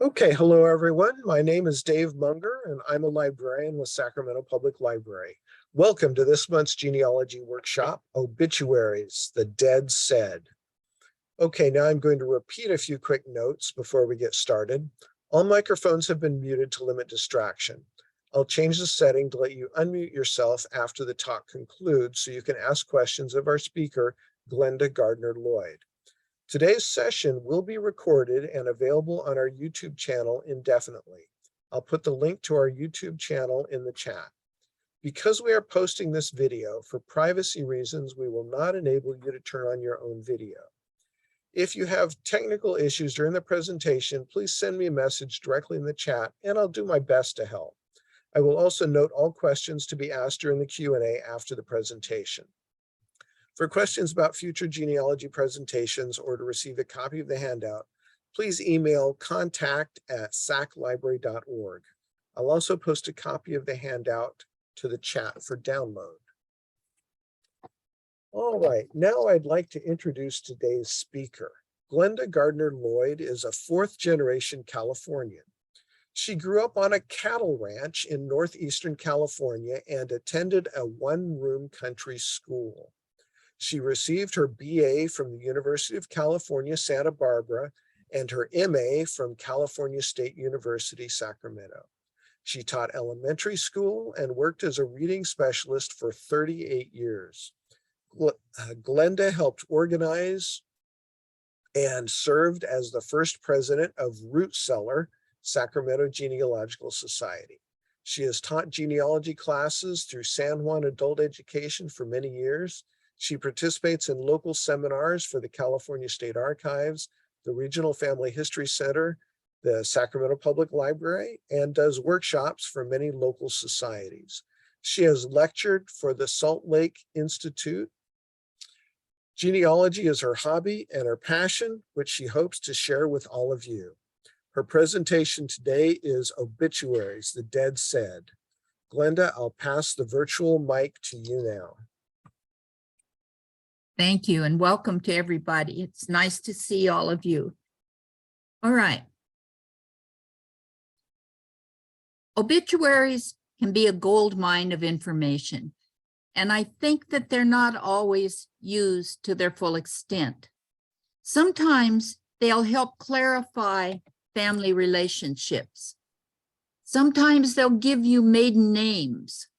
Okay, hello everyone. My name is Dave Munger and I'm a librarian with Sacramento Public Library. Welcome to this month's genealogy workshop, Obituaries, the Dead Said. Okay, now I'm going to repeat a few quick notes before we get started. All microphones have been muted to limit distraction. I'll change the setting to let you unmute yourself after the talk concludes so you can ask questions of our speaker, Glenda Gardner Lloyd. Today's session will be recorded and available on our YouTube channel indefinitely. I'll put the link to our YouTube channel in the chat. Because we are posting this video, for privacy reasons, we will not enable you to turn on your own video. If you have technical issues during the presentation, please send me a message directly in the chat and I'll do my best to help. I will also note all questions to be asked during the Q&A after the presentation. For questions about future genealogy presentations or to receive a copy of the handout, please email contact@saclibrary.org. I'll also post a copy of the handout to the chat for download. All right, now I'd like to introduce today's speaker. Glenda Gardner Lloyd is a fourth-generation Californian. She grew up on a cattle ranch in northeastern California and attended a one-room country school. She received her BA from the University of California, Santa Barbara, and her MA from California State University, Sacramento. She taught elementary school and worked as a reading specialist for 38 years. Glenda helped organize and served as the first president of Root Cellar, Sacramento Genealogical Society. She has taught genealogy classes through San Juan Adult Education for many years. She participates in local seminars for the California State Archives, the Regional Family History Center, the Sacramento Public Library, and does workshops for many local societies. She has lectured for the Salt Lake Institute. Genealogy is her hobby and her passion, which she hopes to share with all of you. Her presentation today is Obituaries, the Dead Said. Glenda, I'll pass the virtual mic to you now. Thank you and welcome to everybody. It's nice to see all of you. All right. Obituaries can be a gold mine of information, and I think that they're not always used to their full extent. Sometimes they'll help clarify family relationships. Sometimes they'll give you maiden names.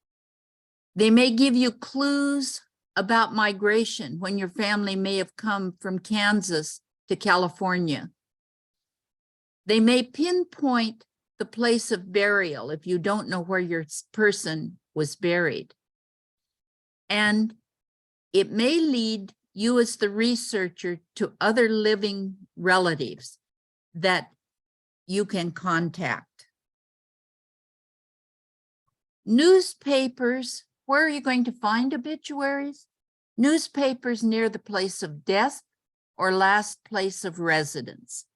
They may give you clues about migration when your family may have come from Kansas to California. They may pinpoint the place of burial if you don't know where your person was buried. And it may lead you as the researcher to other living relatives that you can contact. Newspapers. Where are you going to find obituaries? Newspapers near the place of death or last place of residence.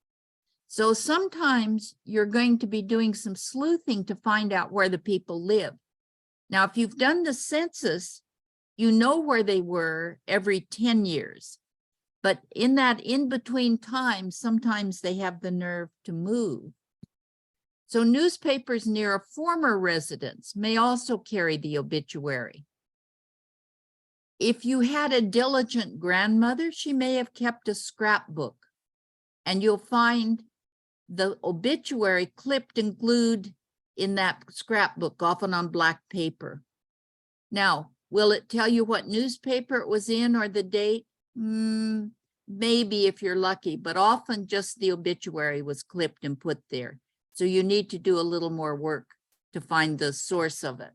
So sometimes you're going to be doing some sleuthing to find out where the people live. Now, if you've done the census, you know where they were every 10 years. But in that in-between time, sometimes they have the nerve to move. So newspapers near a former residence may also carry the obituary. If you had a diligent grandmother, she may have kept a scrapbook, and you'll find the obituary clipped and glued in that scrapbook, often on black paper. Now, will it tell you what newspaper it was in or the date? Maybe if you're lucky, but often just the obituary was clipped and put there. So you need to do a little more work to find the source of it.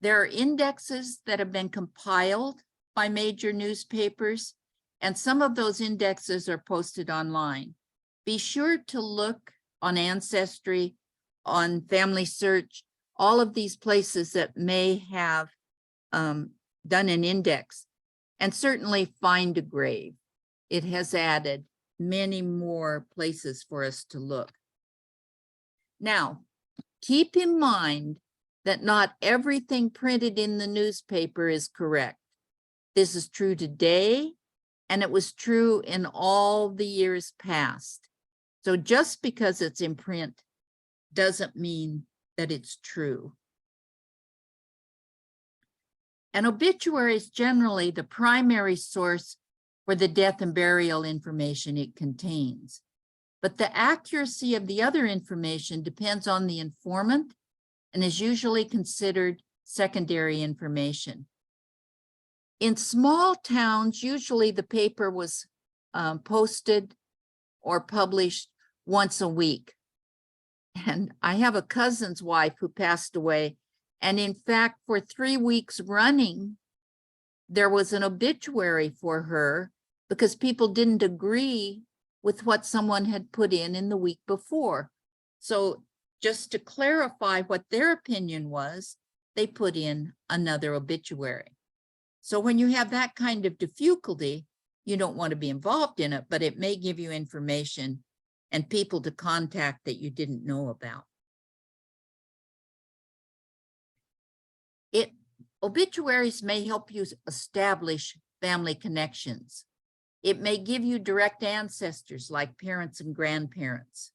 There are indexes that have been compiled by major newspapers, and some of those indexes are posted online. Be sure to look on Ancestry, on Family Search, all of these places that may have done an index, and certainly Find a Grave. It has added many more places for us to look. Now, keep in mind that not everything printed in the newspaper is correct. This is true today, and it was true in all the years past. So just because it's in print doesn't mean that it's true. An obituary is generally the primary source for the death and burial information it contains. But the accuracy of the other information depends on the informant and is usually considered secondary information. In small towns, usually the paper was posted or published once a week. And I have a cousin's wife who passed away. And in fact, for 3 weeks running, there was an obituary for her because people didn't agree with what someone had put in the week before. So just to clarify what their opinion was, they put in another obituary. So when you have that kind of difficulty, you don't want to be involved in it, but it may give you information and people to contact that you didn't know about. Obituaries may help you establish family connections. It may give you direct ancestors like parents and grandparents.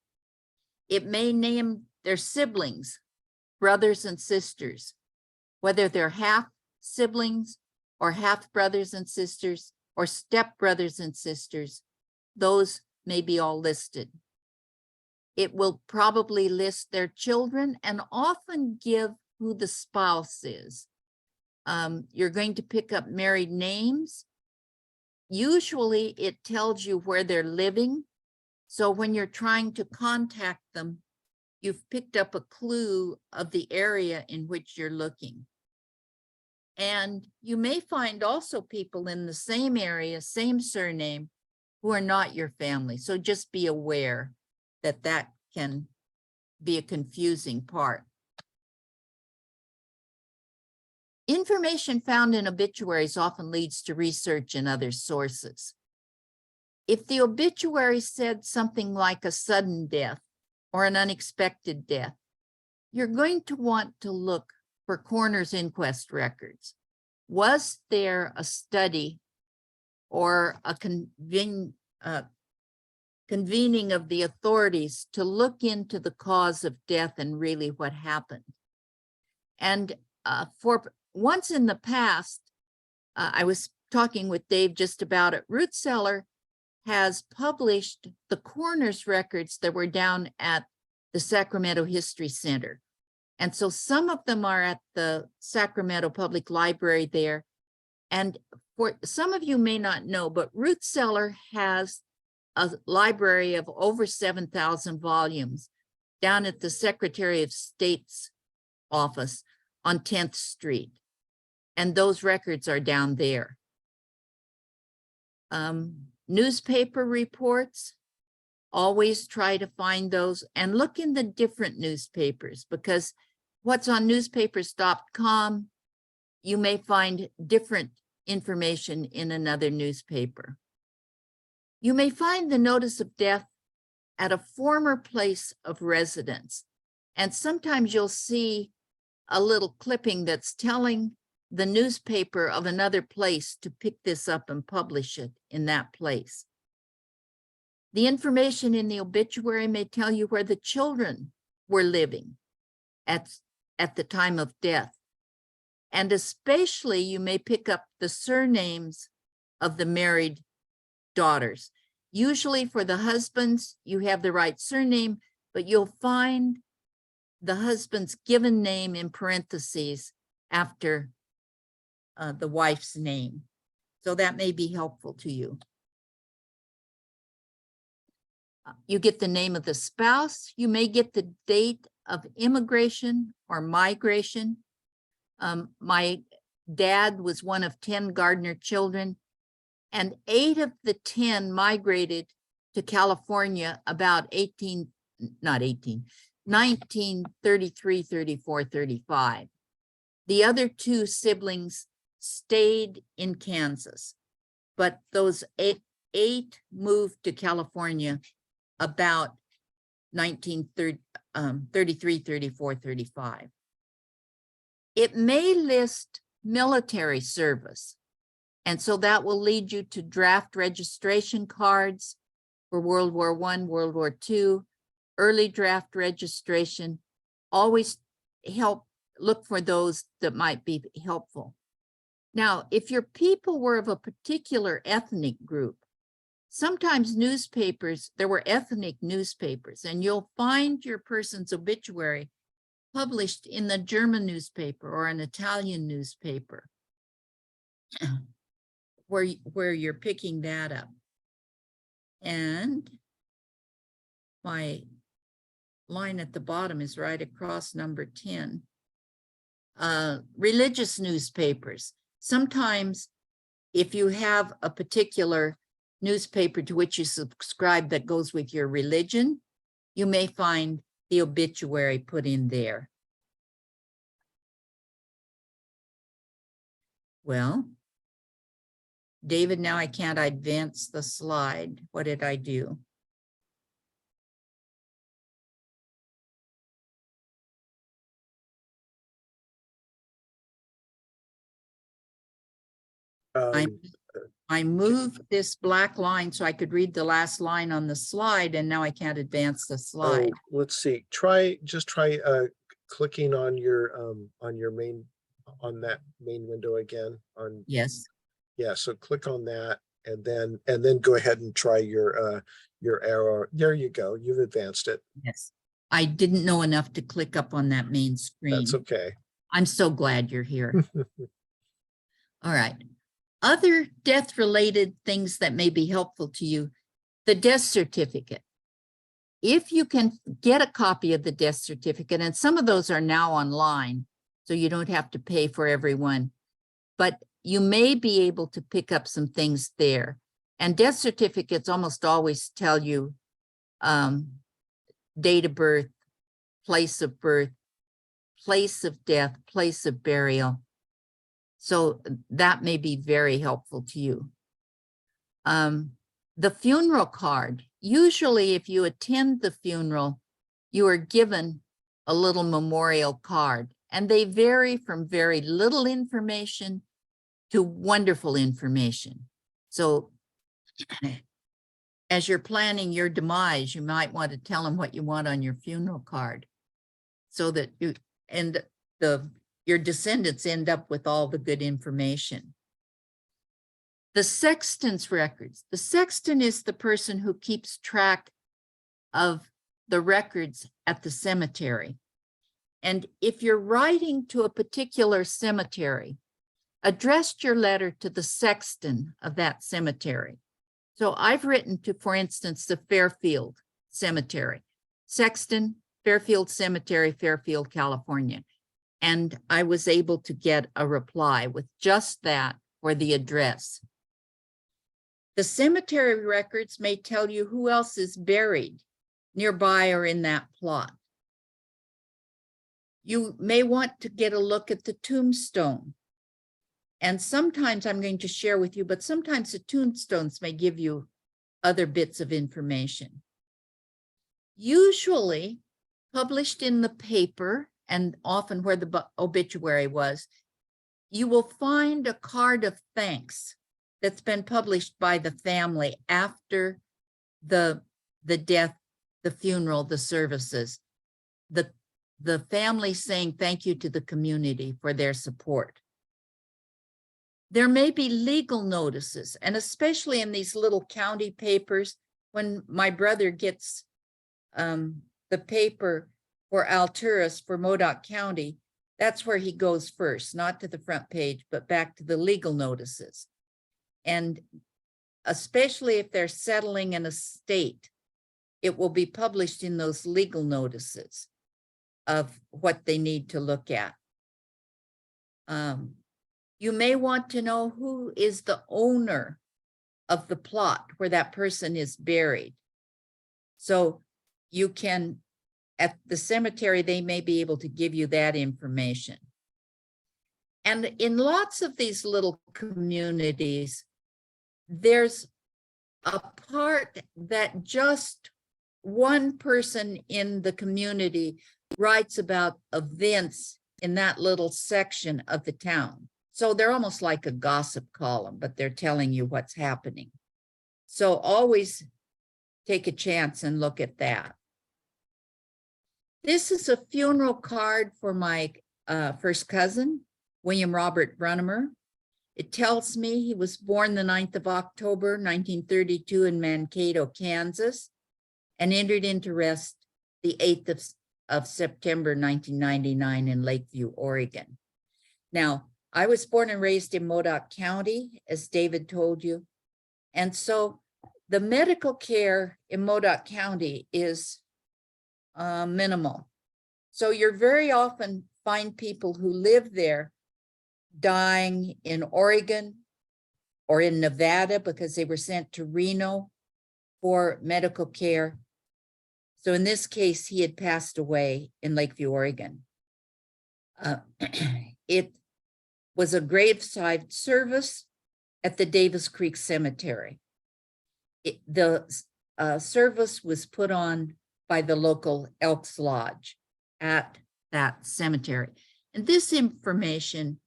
It may name their siblings, brothers and sisters, whether they're half siblings or half brothers and sisters or step brothers and sisters. Those may be all listed. It will probably list their children and often give who the spouse is. You're going to pick up married names. Usually it tells you where they're living. So when you're trying to contact them, you've picked up a clue of the area in which you're looking. And you may find also people in the same area, same surname, who are not your family. So just be aware that that can be a confusing part. Information found in obituaries often leads to research in other sources. If the obituary said something like a sudden death or an unexpected death, you're going to want to look for coroner's inquest records. Was there a study or a convening of the authorities to look into the cause of death and really what happened? And for once in the past, I was talking with Dave just about it. Root Cellar has published the coroner's records that were down at the Sacramento History Center. And so some of them are at the Sacramento Public Library there. And for some of you may not know, but Root Cellar has a library of over 7,000 volumes down at the Secretary of State's office on 10th Street. And those records are down there. Newspaper reports, always try to find those and look in the different newspapers, because what's on newspapers.com, you may find different information in another newspaper. You may find the notice of death at a former place of residence. And sometimes you'll see a little clipping that's telling the newspaper of another place to pick this up and publish it in that place. The information in the obituary may tell you where the children were living at the time of death. And especially you may pick up the surnames of the married daughters. Usually for the husbands, you have the right surname, but you'll find the husband's given name in parentheses after the wife's name. So that may be helpful to you. You get the name of the spouse. You may get the date of immigration or migration. My dad was one of 10 Gardner children, and 8 of the 10 migrated to California about 1933, 34, 35. The other 2 siblings stayed in Kansas, but those eight moved to California about 1933, 34, 35. It may list military service, and so that will lead you to draft registration cards for World War I, World War II, early draft registration. Always look for those that might be helpful. Now, if your people were of a particular ethnic group, sometimes there were ethnic newspapers, and you'll find your person's obituary published in the German newspaper or an Italian newspaper where you're picking that up. And my line at the bottom is right across number 10. Religious newspapers. Sometimes if you have a particular newspaper to which you subscribe that goes with your religion, you may find the obituary put in there. Well, David, now I can't advance the slide. What did I do? I moved this black line so I could read the last line on the slide, and now I can't advance the slide. Let's see. Try clicking on that main window again. Yes. Yeah, so click on that and then go ahead and try your arrow. There you go. You've advanced it. Yes. I didn't know enough to click up on that main screen. That's okay. I'm so glad you're here. All right. Other death-related things that may be helpful to you, the death certificate. If you can get a copy of the death certificate, and some of those are now online, so you don't have to pay for every one, but you may be able to pick up some things there. And death certificates almost always tell you date of birth, place of birth, place of death, place of burial. So that may be very helpful to you. The funeral card. Usually if you attend the funeral, you are given a little memorial card, and they vary from very little information to wonderful information. So as you're planning your demise, you might want to tell them what you want on your funeral card so that your descendants end up with all the good information. The sexton's records. The sexton is the person who keeps track of the records at the cemetery. And if you're writing to a particular cemetery, address your letter to the sexton of that cemetery. So I've written to, for instance, the Fairfield Cemetery, Sexton, Fairfield Cemetery, Fairfield, California. And I was able to get a reply with just that for the address. The cemetery records may tell you who else is buried nearby or in that plot. You may want to get a look at the tombstone. And sometimes I'm going to share with you, but sometimes the tombstones may give you other bits of information. Usually published in the paper, and often where the obituary was, you will find a card of thanks that's been published by the family after the death, the funeral, the services. The family saying thank you to the community for their support. There may be legal notices, and especially in these little county papers, when my brother gets the paper for Alturas for Modoc County, that's where he goes first, not to the front page, but back to the legal notices. And especially if they're settling an estate, it will be published in those legal notices of what they need to look at. You may want to know who is the owner of the plot where that person is buried. So you can, at the cemetery, they may be able to give you that information. And in lots of these little communities, there's a part that just one person in the community writes about events in that little section of the town. So they're almost like a gossip column, but they're telling you what's happening. So always take a chance and look at that. This is a funeral card for my first cousin, William Robert Brunnemer. It tells me he was born the 9th of October, 1932 in Mankato, Kansas, and entered into rest the 8th of September, 1999 in Lakeview, Oregon. Now, I was born and raised in Modoc County, as David told you. And so the medical care in Modoc County is minimal. So you're very often find people who live there dying in Oregon or in Nevada because they were sent to Reno for medical care. So in this case, he had passed away in Lakeview, Oregon. It was a graveside service at the Davis Creek Cemetery. The service was put on by the local Elks Lodge at that cemetery. And this information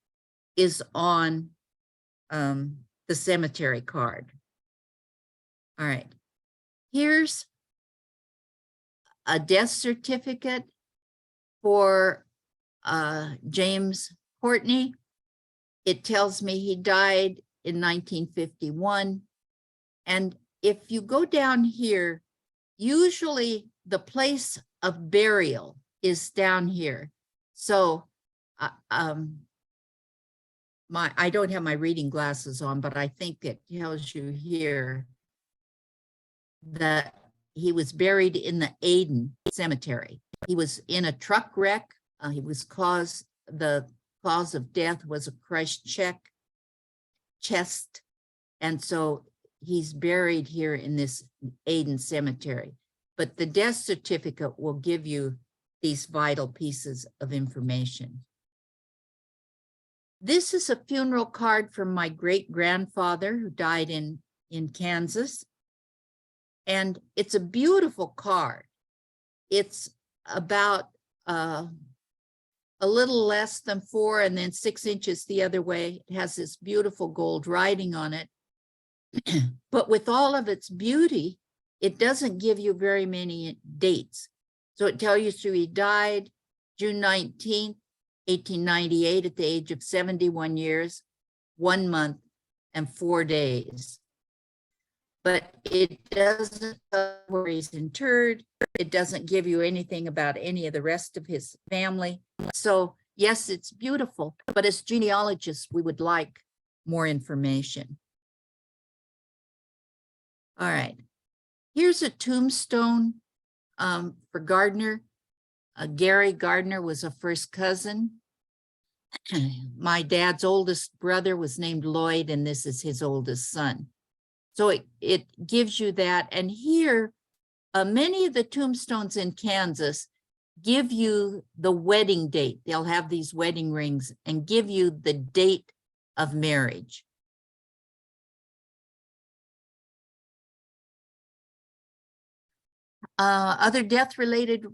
is on the cemetery card. All right, here's a death certificate for James Courtney. It tells me he died in 1951. And if you go down here, usually the place of burial is down here. So I don't have my reading glasses on, but I think it tells you here that he was buried in the Aden Cemetery. He was in a truck wreck. The cause of death was a crushed chest. And so he's buried here in this Aden Cemetery. But the death certificate will give you these vital pieces of information. This is a funeral card from my great-grandfather who died in Kansas. And it's a beautiful card. It's about a little less than 4 and then 6 inches the other way. It has this beautiful gold writing on it. But with all of its beauty, it doesn't give you very many dates. So it tells you he died June 19th, 1898 at the age of 71 years, 1 month and 4 days. But it doesn't tell where he's interred. It doesn't give you anything about any of the rest of his family. So yes, it's beautiful, but as genealogists, we would like more information. All right, here's a tombstone for Gardner. Gary Gardner was a first cousin. My dad's oldest brother was named Lloyd, and this is his oldest son. So it gives you that. And here, many of the tombstones in Kansas give you the wedding date. They'll have these wedding rings and give you the date of marriage. Other death-related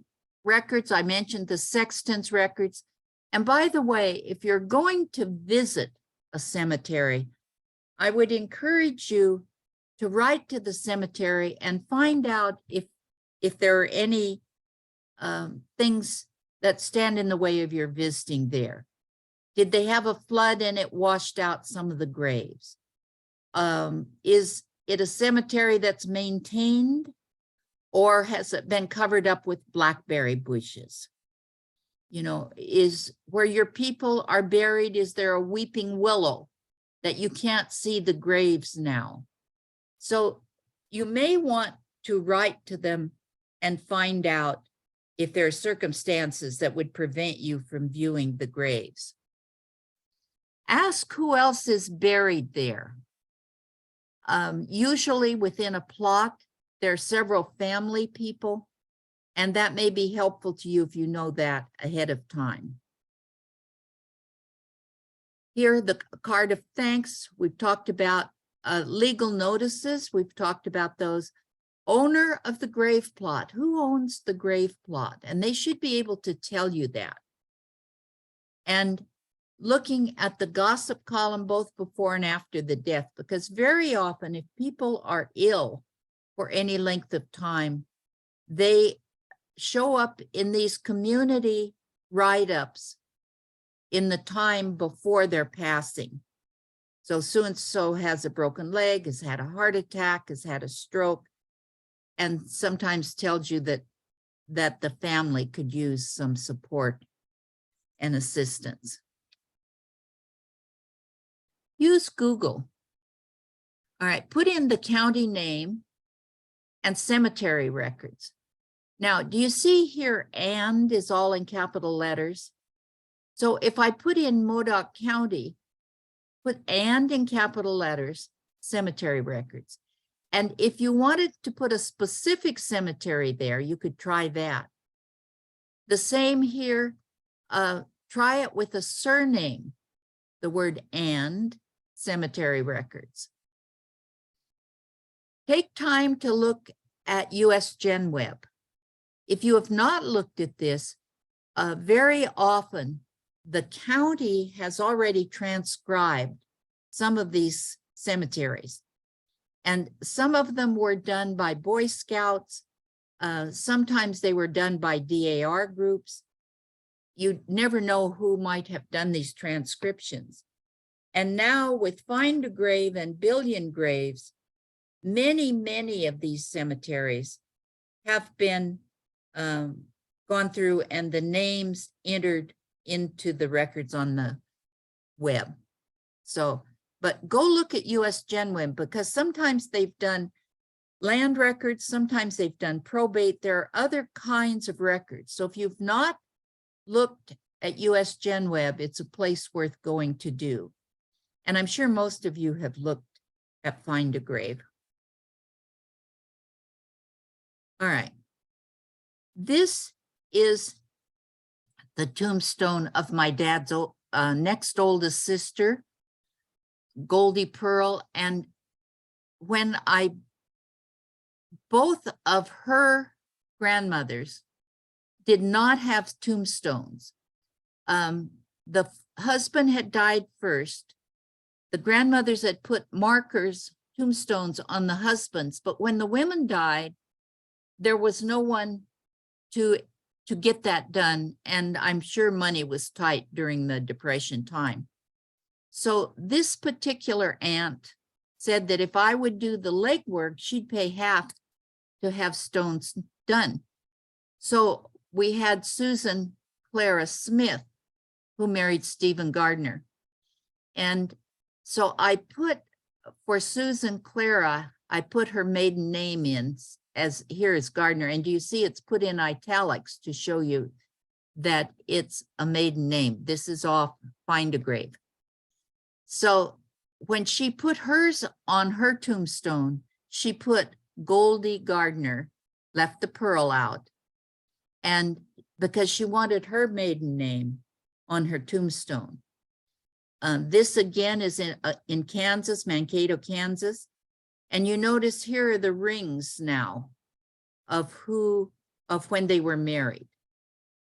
records, I mentioned the sexton's records. And by the way, if you're going to visit a cemetery, I would encourage you to write to the cemetery and find out if there are any things that stand in the way of your visiting there. Did they have a flood and it washed out some of the graves? Is it a cemetery that's maintained, or has it been covered up with blackberry bushes? You know, is where your people are buried, is there a weeping willow that you can't see the graves now? So you may want to write to them and find out if there are circumstances that would prevent you from viewing the graves. Ask who else is buried there. Usually within a plot, there are several family people, and that may be helpful to you if you know that ahead of time. Here, the card of thanks. We've talked about legal notices. We've talked about those. Owner of the grave plot. Who owns the grave plot? And they should be able to tell you that. And looking at the gossip column both before and after the death, because very often if people are ill for any length of time, they show up in these community write-ups in the time before their passing. So so has a broken leg, has had a heart attack, has had a stroke, and sometimes tells you that the family could use some support and assistance. Use Google. All right, put in the county name and cemetery records. Now, do you see here, and is all in capital letters? So if I put in Modoc County, put and in capital letters, cemetery records. And if you wanted to put a specific cemetery there, you could try that. The same here, try it with a surname, the word and, cemetery records. Take time to look at US Gen Web. If you have not looked at this, very often the county has already transcribed some of these cemeteries. And some of them were done by Boy Scouts. Sometimes they were done by DAR groups. You never know who might have done these transcriptions. And now with Find a Grave and Billion Graves, many of these cemeteries have been gone through and the names entered into the records on the web. So, but go look at US Gen Web, because sometimes they've done land records, sometimes they've done probate. There are other kinds of records. So if you've not looked at US Gen Web, it's a place worth going to do. And I'm sure most of you have looked at Find a Grave. All right. This is the tombstone of my dad's next oldest sister, Goldie Pearl. And when both of her grandmothers did not have tombstones. The husband had died first. The grandmothers had put markers, tombstones on the husbands, but when the women died, there was no one to get that done. And I'm sure money was tight during the Depression time. So this particular aunt said that if I would do the legwork, she'd pay half to have stones done. So we had Susan Clara Smith, who married Stephen Gardner. And so I put, for Susan Clara, I put her maiden name in, as here is Gardner. And do you see it's put in italics to show you that it's a maiden name? This is off Find a Grave. So when she put hers on her tombstone, she put Goldie Gardner, left the Pearl out. And because she wanted her maiden name on her tombstone. This again is in Kansas, Mankato, Kansas. And you notice here are the rings now of when they were married.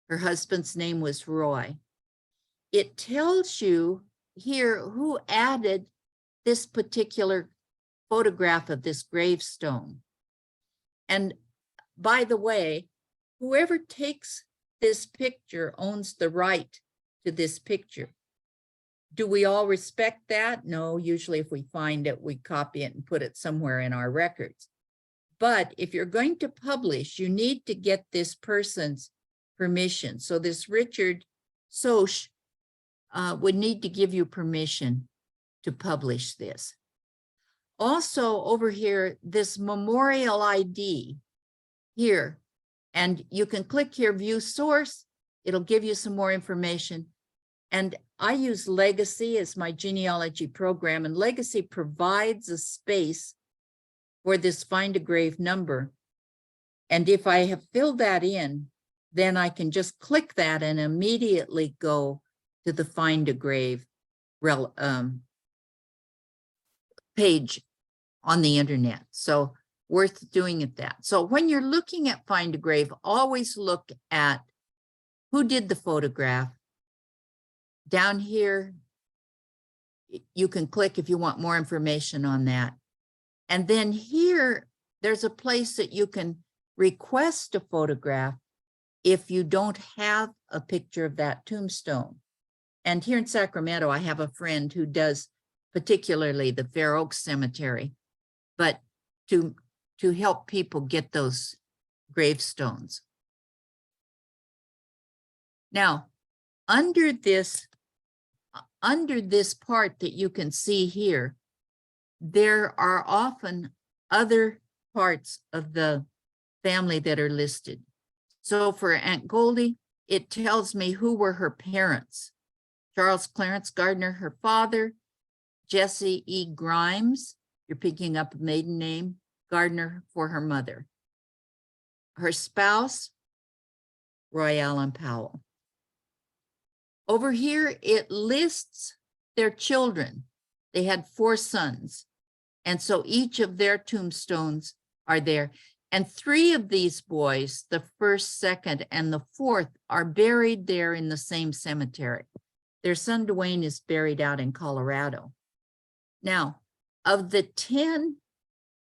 Her husband's name was Roy. It tells you here who added this particular photograph of this gravestone. And by the way, whoever takes this picture owns the right to this picture. Do we all respect that? No, usually if we find it, we copy it and put it somewhere in our records. But if you're going to publish, you need to get this person's permission. So this Richard Soch would need to give you permission to publish this. Also over here, this memorial ID here, and you can click here, view source. It'll give you some more information. And I use Legacy as my genealogy program, and Legacy provides a space for this Find a Grave number. And if I have filled that in, then I can just click that and immediately go to the Find a Grave page on the internet. So worth doing it that. So when you're looking at Find a Grave, always look at who did the photograph. Down here, you can click if you want more information on that. And then here, there's a place that you can request a photograph if you don't have a picture of that tombstone. And here in Sacramento, I have a friend who does particularly the Fair Oaks Cemetery, but to help people get those gravestones. Now, under this part that you can see here, there are often other parts of the family that are listed. So for Aunt Goldie, it tells me who were her parents. Charles Clarence Gardner, her father, Jessie E. Grimes, you're picking up a maiden name, Gardner for her mother. Her spouse, Roy Allen Powell. Over here, it lists their children. They had 4 sons. And so each of their tombstones are there. And 3 of these boys, the 1st, 2nd, and the 4th, are buried there in the same cemetery. Their son Dwayne is buried out in Colorado. Now, of the 10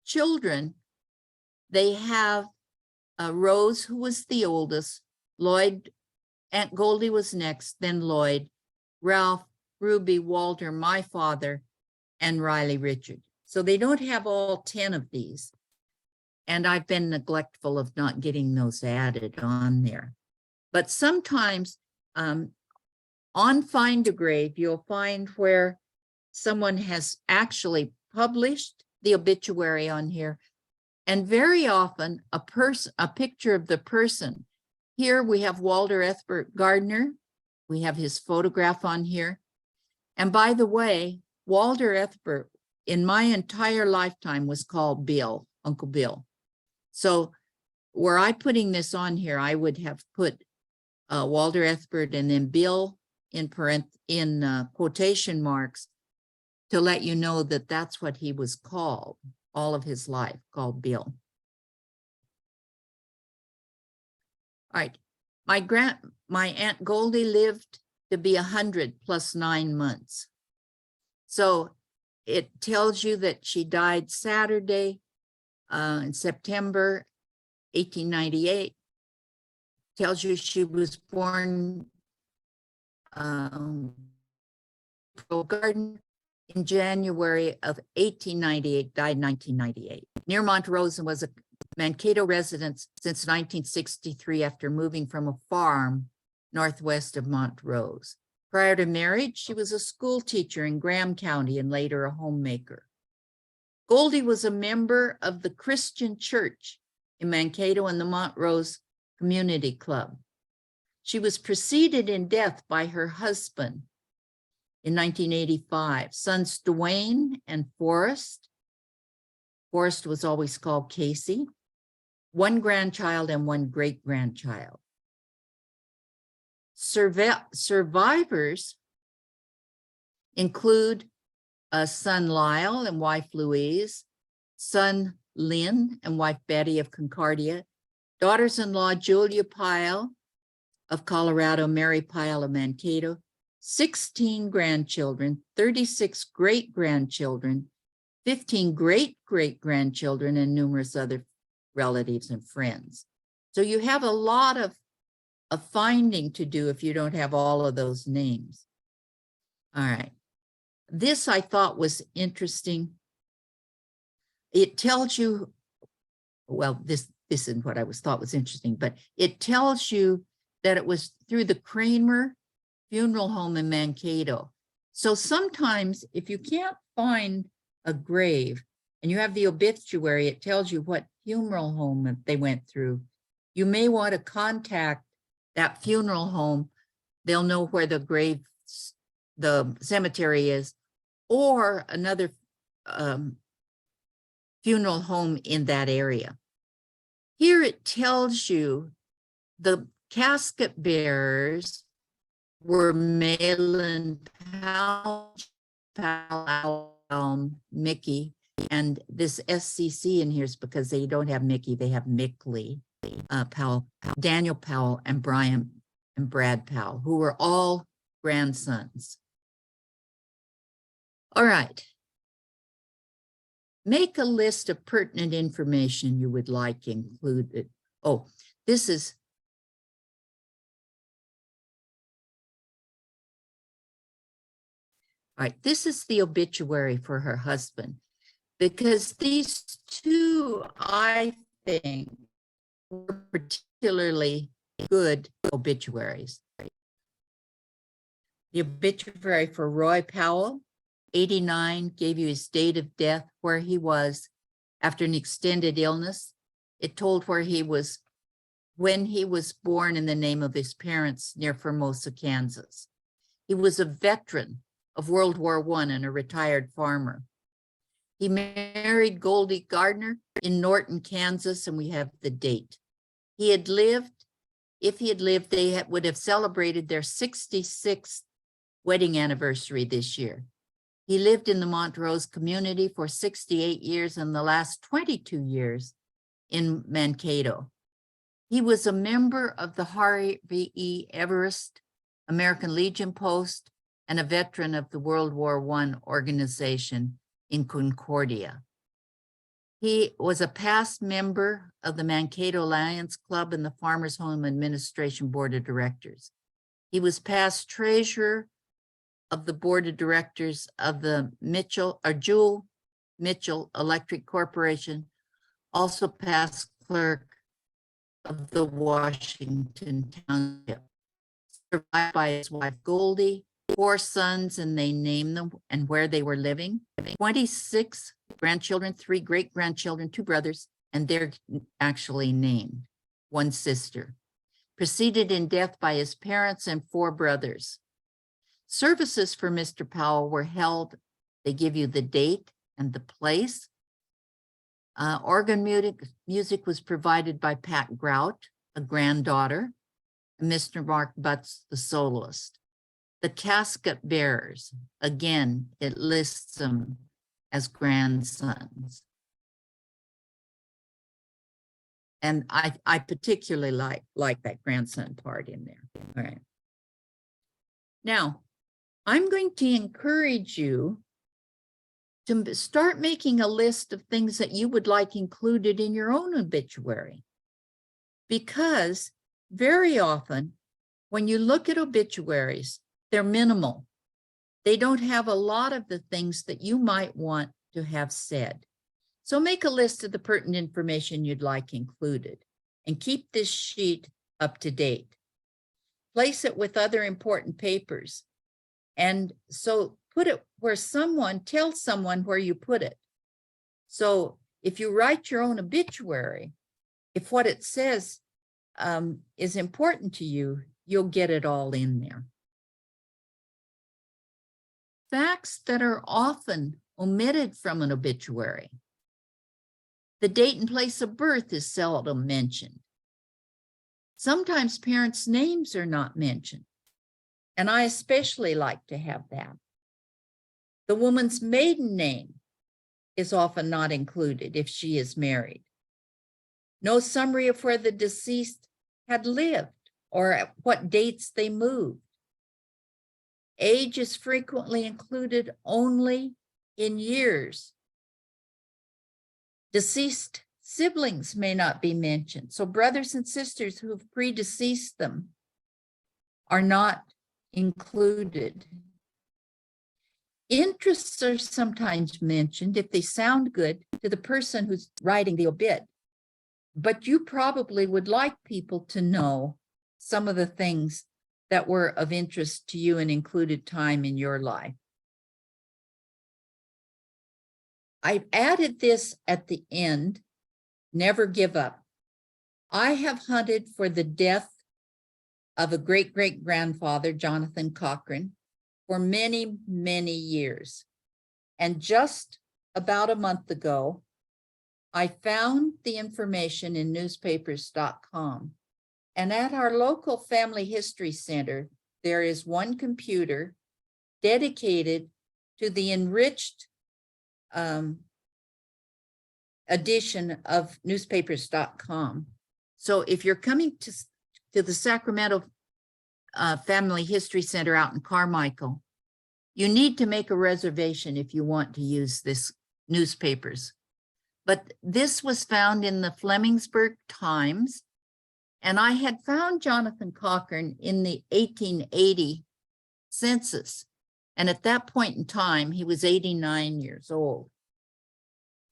children, they have Rose, who was the oldest, Lloyd, Aunt Goldie was next, then Lloyd, Ralph, Ruby, Walter, my father, and Riley Richard. So they don't have all 10 of these. And I've been neglectful of not getting those added on there. But sometimes on Find a Grave, you'll find where someone has actually published the obituary on here. And very often a picture of the person. Here we have Walter Ethbert Gardner. We have his photograph on here. And by the way, Walter Ethbert in my entire lifetime was called Bill, Uncle Bill. So were I putting this on here, I would have put Walter Ethbert and then Bill in quotation marks to let you know that that's what he was called all of his life, called Bill. All right, my Aunt Goldie lived to be 100 plus 9 months. So it tells you that she died Saturday in September 1898. Tells you she was born Garden in January of 1898, died 1998. Near Montrose, and was a Mankato resident since 1963 after moving from a farm northwest of Montrose. Prior to marriage, she was a school teacher in Graham County and later a homemaker. Goldie was a member of the Christian Church in Mankato and the Montrose Community Club. She was preceded in death by her husband in 1985, sons Dwayne and Forrest. Forrest was always called Casey. 1 grandchild and 1 great-grandchild. Survivors include a son Lyle and wife Louise, son Lynn and wife Betty of Concordia, daughters-in-law Julia Pyle of Colorado, Mary Pyle of Mankato, 16 grandchildren, 36 great-grandchildren, 15 great-great-grandchildren, and numerous other relatives and friends. So you have a lot of finding to do if you don't have all of those names. All right. This I thought was interesting. It tells you, well, this isn't what I thought was interesting, but it tells you that it was through the Kramer Funeral Home in Mankato. So sometimes if you can't find a grave and you have the obituary, it tells you what funeral home they went through. You may want to contact that funeral home. They'll know where the cemetery is, or another funeral home in that area. Here it tells you the casket bearers were Malin Powell, Mickey, and this SCC in here is because they don't have Mickey, they have Mickley, Powell, Daniel Powell, and Brian and Brad Powell, who were all grandsons. All right. Make a list of pertinent information you would like included. Oh, this is all right. This is the obituary for her husband, because these two, I think, were particularly good obituaries. The obituary for Roy Powell, 89, gave you his date of death, where he was after an extended illness. It told where he was when he was born in the name of his parents near Formosa, Kansas. He was a veteran of World War I and a retired farmer. He married Glenda Gardner in Norton, Kansas, and we have the date. He had lived, if he had lived, they would have celebrated their 66th wedding anniversary this year. He lived in the Montrose community for 68 years and the last 22 years in Mankato. He was a member of the Harvey E. Everest American Legion Post and a veteran of the World War I organization in Concordia. He was a past member of the Mankato Lions Club and the Farmers Home Administration Board of Directors. He was past treasurer of the board of directors of the Jewel Mitchell Electric Corporation, also past clerk of the Washington Township. Survived by his wife Goldie, 4 sons, and they named them and where they were living. 26 grandchildren, 3 great-grandchildren, 2 brothers, and they're actually named. 1 sister. Preceded in death by his parents and 4 brothers. Services for Mr. Powell were held. They give you the date and the place. Organ music was provided by Pat Grout, a granddaughter, and Mr. Mark Butts, the soloist. The casket bearers, again, it lists them as grandsons. And I particularly like that grandson part in there. All right. Now, I'm going to encourage you to start making a list of things that you would like included in your own obituary. Because very often, when you look at obituaries, they're minimal. They don't have a lot of the things that you might want to have said. So make a list of the pertinent information you'd like included and keep this sheet up to date. Place it with other important papers. And so put it where tell someone where you put it. So if you write your own obituary, if what it says is important to you, you'll get it all in there. Facts that are often omitted from an obituary. The date and place of birth is seldom mentioned. Sometimes parents' names are not mentioned, and I especially like to have that. The woman's maiden name is often not included if she is married. No summary of where the deceased had lived or at what dates they moved. Age is frequently included only in years. Deceased siblings may not be mentioned. So brothers and sisters who have predeceased them are not included. Interests are sometimes mentioned if they sound good to the person who's writing the obit, but you probably would like people to know some of the things that were of interest to you and included time in your life. I've added this at the end, never give up. I have hunted for the death of a great-great-grandfather, Jonathan Cochran, for many, many years. And just about a month ago, I found the information in newspapers.com. And at our local Family History Center, there is one computer dedicated to the enriched edition of newspapers.com. So if you're coming to the Sacramento Family History Center out in Carmichael, you need to make a reservation if you want to use this newspapers. But this was found in the Flemingsburg Times. And I had found Jonathan Cochran in the 1880 census. And at that point in time, he was 89 years old.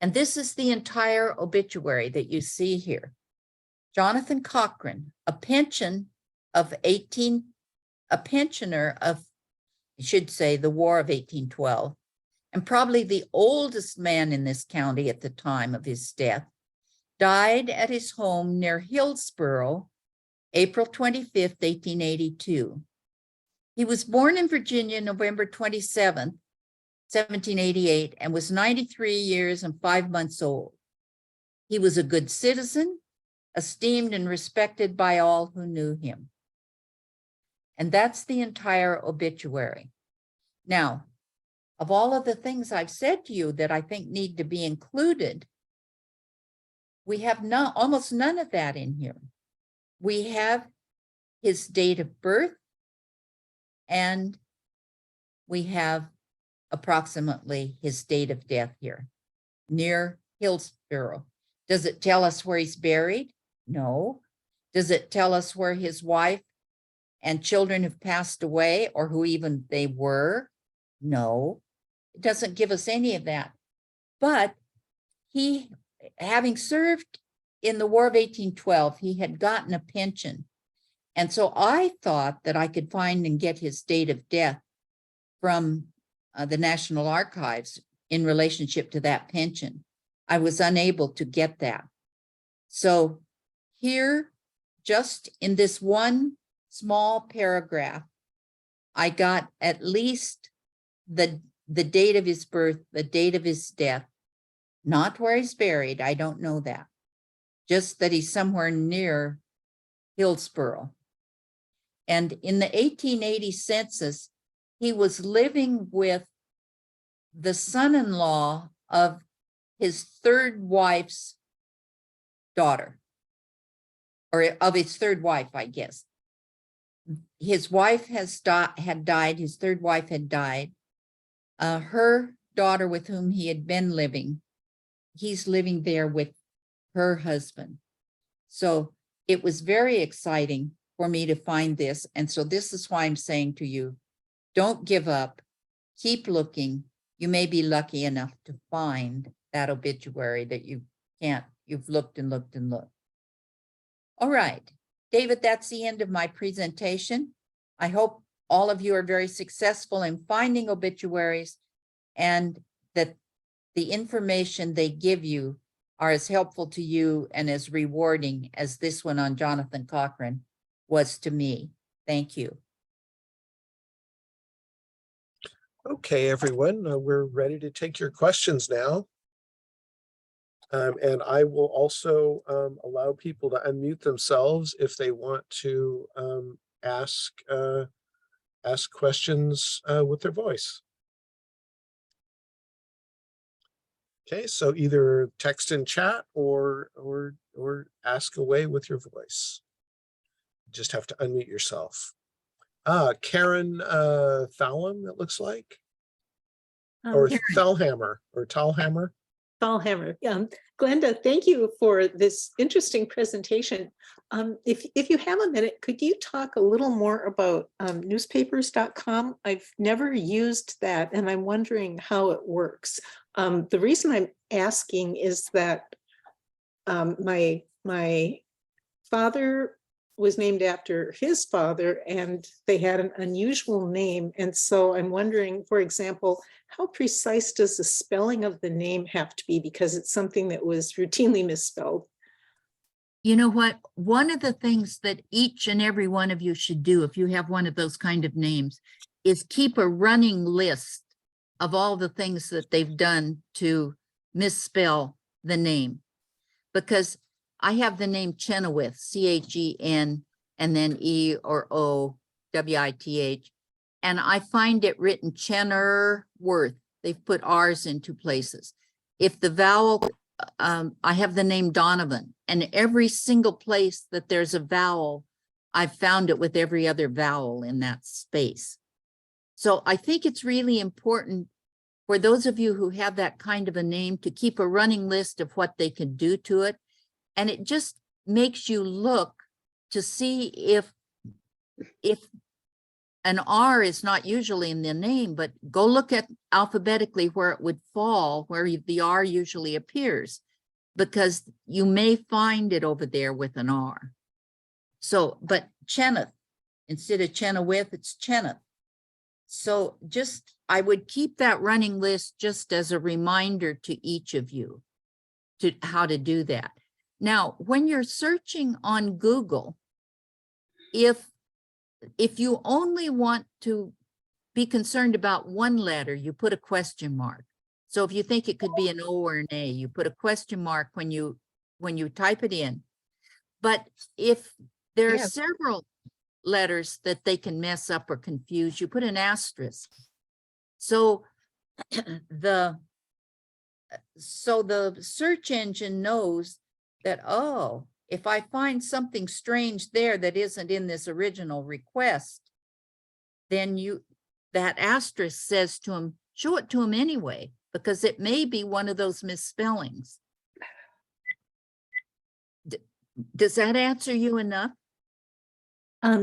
And this is the entire obituary that you see here. Jonathan Cochran, a pensioner of, I should say, the War of 1812, and probably the oldest man in this county at the time of his death, died at his home near Hillsborough, April 25th, 1882. He was born in Virginia, November 27th, 1788, and was 93 years and 5 months old. He was a good citizen, esteemed and respected by all who knew him. And that's the entire obituary. Now, of all of the things I've said to you that I think need to be included, we have almost none of that in here. We have his date of birth, and we have approximately his date of death here, near Hillsborough. Does it tell us where he's buried? No. Does it tell us where his wife and children have passed away, or who even they were? No. It doesn't give us any of that. But he, having served in the War of 1812, he had gotten a pension. And so I thought that I could find and get his date of death from the National Archives in relationship to that pension. I was unable to get that. So here, just in this one small paragraph, I got at least the date of his birth, the date of his death, not where he's buried. I don't know that. Just that he's somewhere near Hillsborough. And in the 1880 census, he was living with the son-in-law of his third wife's daughter, or of his third wife, I guess. His wife had died, his third wife had died. Her daughter with whom he had been living, he's living there with her husband. So it was very exciting for me to find this. And so this is why I'm saying to you, don't give up, keep looking. You may be lucky enough to find that obituary that you've looked and looked and looked. All right, David, that's the end of my presentation. I hope all of you are very successful in finding obituaries, and that the information they give you are as helpful to you and as rewarding as this one on Jonathan Cochran was to me. Thank you. Okay, everyone, we're ready to take your questions now. And I will also allow people to unmute themselves if they want to ask questions with their voice. Okay, so either text in chat or ask away with your voice. You just have to unmute yourself. Karen Thallum, it looks like, or Thalhammer, or Talhammer. Thalhammer. Glenda, thank you for this interesting presentation. If you have a minute, could you talk a little more about newspapers.com? I've never used that, and I'm wondering how it works. The reason I'm asking is that my father was named after his father, and they had an unusual name. And so I'm wondering, for example, how precise does the spelling of the name have to be, because it's something that was routinely misspelled? You know what? One of the things that each and every one of you should do if you have one of those kind of names is keep a running list of all the things that they've done to misspell the name. Because I have the name Chenoweth, C-H-E-N, and then E or O-W-I-T-H. And I find it written Chennerworth. They've put R's in two places. If the vowel, I have the name Donovan, and every single place that there's a vowel, I've found it with every other vowel in that space. So I think it's really important for those of you who have that kind of a name, to keep a running list of what they can do to it. And it just makes you look to see if an R is not usually in the name, but go look at alphabetically where it would fall, where the R usually appears, because you may find it over there with an R. So, but Cheneth, instead of Chenoweth, it's Cheneth. So just, I would keep that running list just as a reminder to each of you to how to do that. Now, when you're searching on Google, if you only want to be concerned about one letter, you put a question mark. So if you think it could be an O or an A, you put a question mark when you type it in. But if there are several letters that they can mess up or confuse, you put an asterisk. So the search engine knows that, oh, if I find something strange there that isn't in this original request, then that asterisk says to them, show it to them anyway, because it may be one of those misspellings. Does that answer you enough?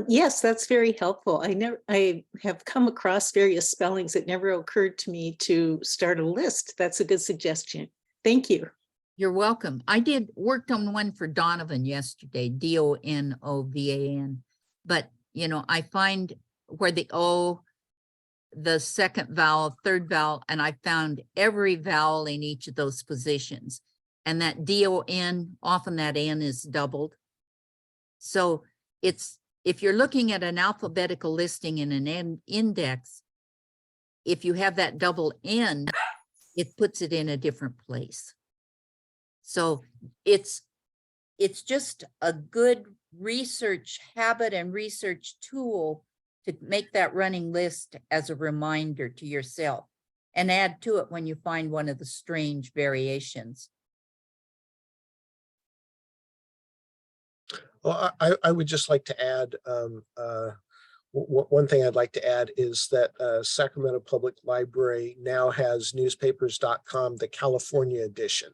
Yes, that's very helpful. I have come across various spellings. It never occurred to me to start a list. That's a good suggestion. Thank you. You're welcome. I worked on one for Donovan yesterday, Donovan. But, I find where the O, the second vowel, third vowel, and I found every vowel in each of those positions. And that DON, often that N is doubled. So if you're looking at an alphabetical listing in an index, if you have that double N, it puts it in a different place. So it's just a good research habit and research tool to make that running list as a reminder to yourself, and add to it when you find one of the strange variations. Well, I would just like to add, one thing I'd like to add is that Sacramento Public Library now has newspapers.com, the California edition.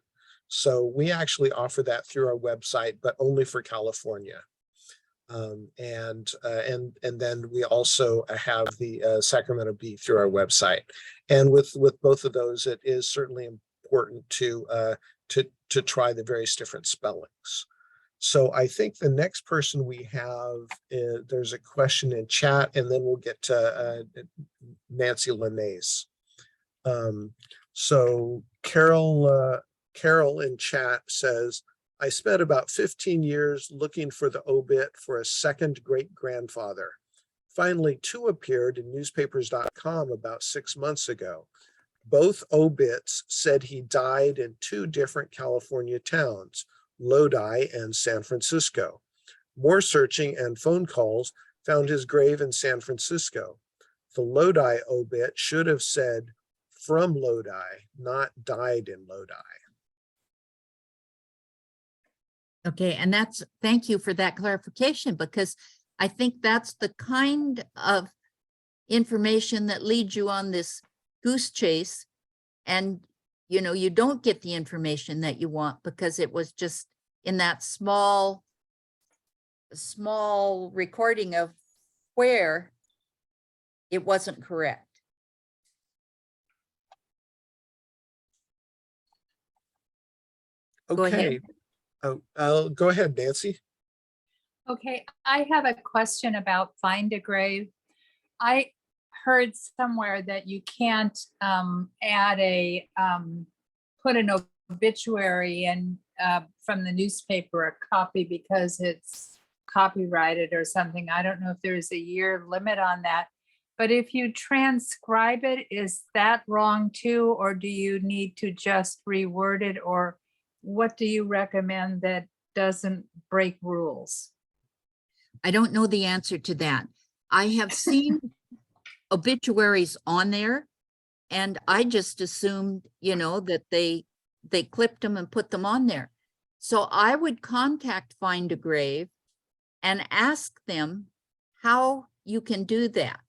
So we actually offer that through our website, but only for California. And then we also have the Sacramento Bee through our website. And with both of those, it is certainly important to try the various different spellings. So I think the next person we have, there's a question in chat, and then we'll get to Nancy Linnaeus. So Carol in chat says, I spent about 15 years looking for the obit for a second great-grandfather. Finally, 2 appeared in newspapers.com about 6 months ago. Both obits said he died in 2 different California towns, Lodi and San Francisco. More searching and phone calls found his grave in San Francisco. The Lodi obit should have said from Lodi, not died in Lodi. Okay, and thank you for that clarification, because I think that's the kind of information that leads you on this goose chase, and you don't get the information that you want because it was just in that small recording of where it wasn't correct. Okay. Go ahead. Go ahead, Nancy. Okay, I have a question about Find a Grave. I heard somewhere that you can't put an obituary in from the newspaper, a copy, because it's copyrighted or something. I don't know if there's a year limit on that, but if you transcribe it, is that wrong too? Or do you need to just reword it? Or what do you recommend that doesn't break rules? I don't know the answer to that. I have seen obituaries on there, and I just assumed, that they clipped them and put them on there. So I would contact Find a Grave and ask them how you can do that.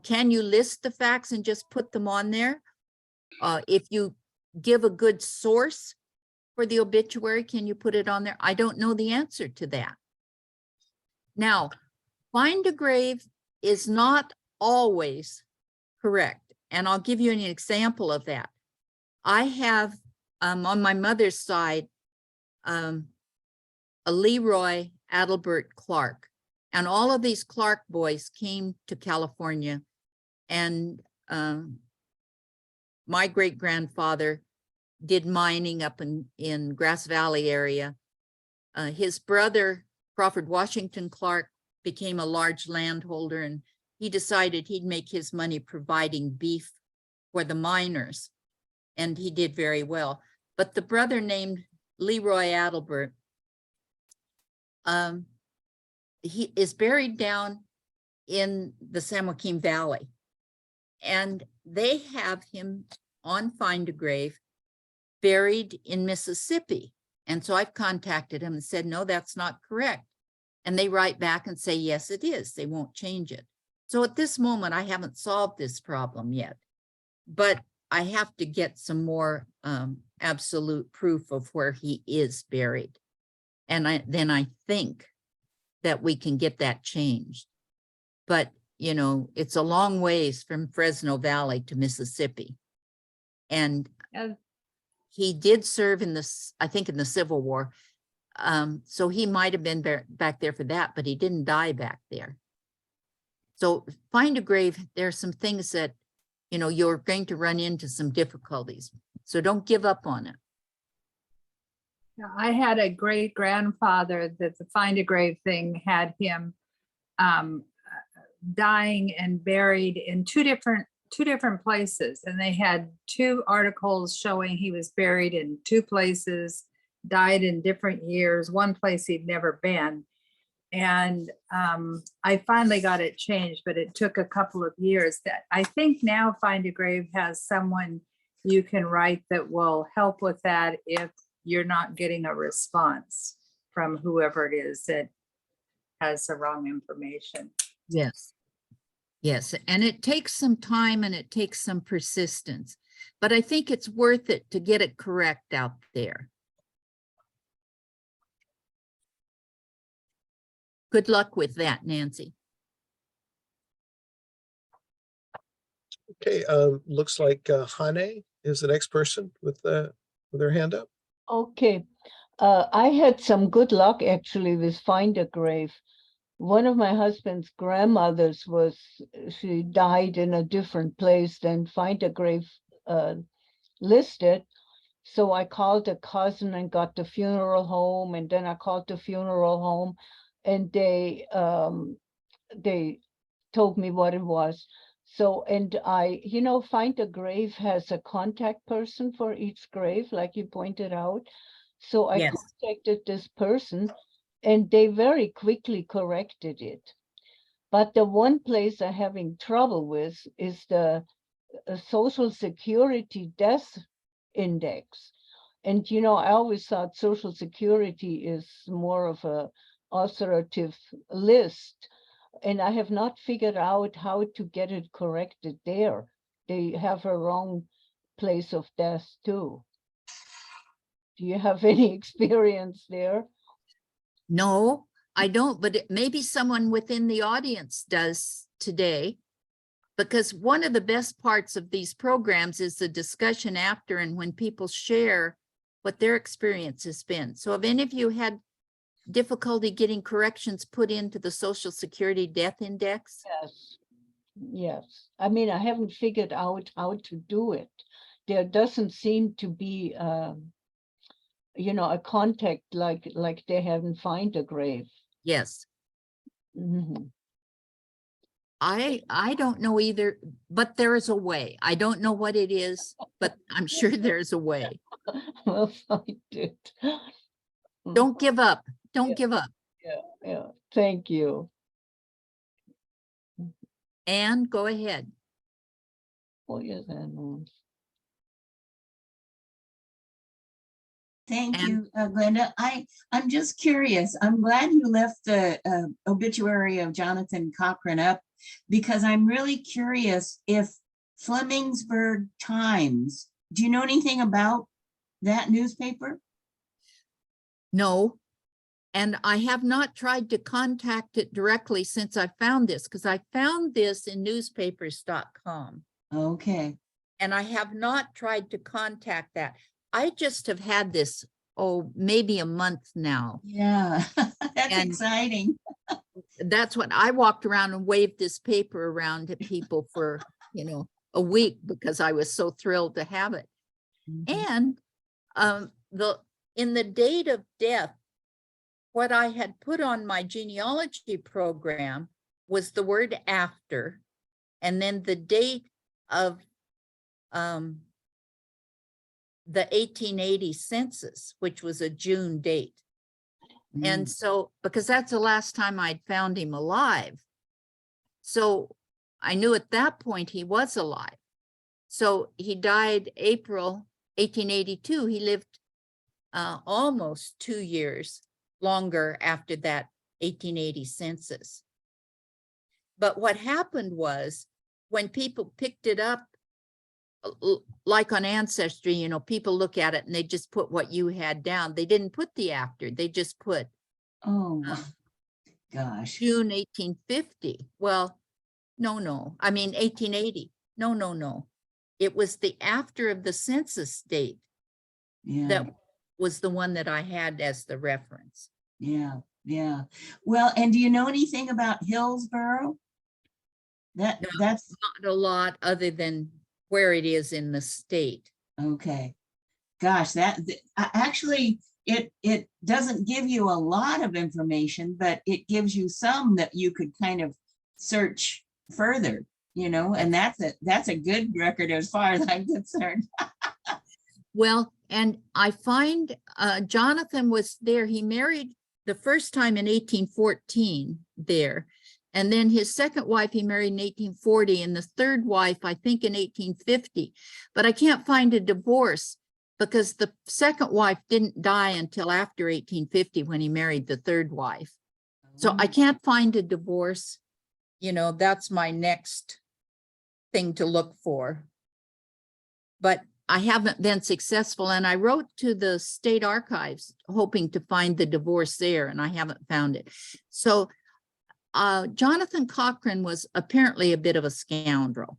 can you list the facts and just put them on there? If you give a good source for the obituary, can you put it on there? I don't know the answer to that. Now, find a grave is not always correct. And I'll give you an example of that. I have on my mother's side, a Leroy Adelbert Clark. And all of these Clark boys came to California, and my great-grandfather did mining up in Grass Valley area. His brother, Crawford Washington Clark, became a large landholder, and he decided he'd make his money providing beef for the miners, and he did very well. But the brother named Leroy Adelbert, he is buried down in the San Joaquin Valley, and they have him on Find a Grave buried in Mississippi. And so I've contacted him and said, no, that's not correct. And they write back and say, yes, it is. They won't change it. So at this moment, I haven't solved this problem yet, but I have to get some more absolute proof of where he is buried. And then I think that we can get that changed. But, it's a long ways from Fresno Valley to Mississippi. And he did serve I think in the Civil War. So he might have been back there for that, but he didn't die back there. So Find a Grave, there are some things that, you're going to run into some difficulties. So don't give up on it. Yeah, I had a great grandfather that the Find a Grave thing had him dying and buried in two different places. And they had 2 articles showing he was buried in 2 places, died in different years, one place he'd never been. And I finally got it changed, but it took a couple of years. That I think now Find a Grave has someone you can write that will help with that if you're not getting a response from whoever it is that has the wrong information. Yes. Yes. And it takes some time and it takes some persistence, but I think it's worth it to get it correct out there. Good luck with that, Nancy. Okay, looks like Hane is the next person with their hand up. Okay, I had some good luck actually with Find a Grave. One of my husband's grandmothers she died in a different place than Find a Grave listed. So I called a cousin and got the funeral home, and then I called the funeral home, and they told me what it was. So, and Find a Grave has a contact person for each grave, like you pointed out. So I Yes. contacted this person, and they very quickly corrected it. But the one place I'm having trouble with is the Social Security death index. And, I always thought Social Security is more of a authoritative list. And I have not figured out how to get it corrected there. They have a wrong place of death too. Do you have any experience there? No, I don't, but maybe someone within the audience does today. Because one of the best parts of these programs is the discussion after and when people share what their experience has been. So have any of you had difficulty getting corrections put into the Social Security death index? Yes. Yes. I mean, I haven't figured out how to do it. There doesn't seem to be, a contact like they haven't Find a Grave. Yes. Mm-hmm. I don't know either, but there is a way. I don't know what it is, but I'm sure there's a way. We'll find it. Don't give up. Don't Yeah. give up. Yeah. Thank you. And go ahead. Oh, yes, and Thank And- you, Glenda. I'm just curious. I'm glad you left the obituary of Jonathan Cochran up because I'm really curious if Flemingsburg Times, do you know anything about that newspaper? No. And I have not tried to contact it directly since I found this, because I found this in newspapers.com. Okay, And I have not tried to contact that. I just have had this, oh, maybe a month now. yeah, that's And- exciting. That's what I walked around and waved this paper around to people for, a week because I was so thrilled to have it. Mhm. And in the date of death, what I had put on my genealogy program was the word after, and then the date of the 1880 census, which was a June date. And so, because that's the last time I'd found him alive. So I knew at that point he was alive. So he died April 1882. He lived almost 2 years longer after that 1880 census. But what happened was when people picked it up, like on Ancestry, people look at it and they just put what you had down. They didn't put the after, they just put Oh, my gosh. June 1850. Well, no, I mean 1880. No. It was the after of the census date Yeah, that was the one that I had as the reference. yeah. Well, and do you know anything about Hillsborough? No. That's Not a lot other than where it is in the state. okay. Gosh, actually, it doesn't give you a lot of information, but it gives you some that you could kind of search further, and that's a good record as far as I'm concerned. Well, and I find Jonathan was there. He married the first time in 1814 there. And then his second wife, he married in 1840, and the third wife, I think in 1850. But I can't find a divorce because the second wife didn't die until after 1850 when he married the third wife. So I can't find a divorce. That's my next thing to look for. But I haven't been successful. And I wrote to the state archives hoping to find the divorce there, and I haven't found it. So Jonathan Cochran was apparently a bit of a scoundrel.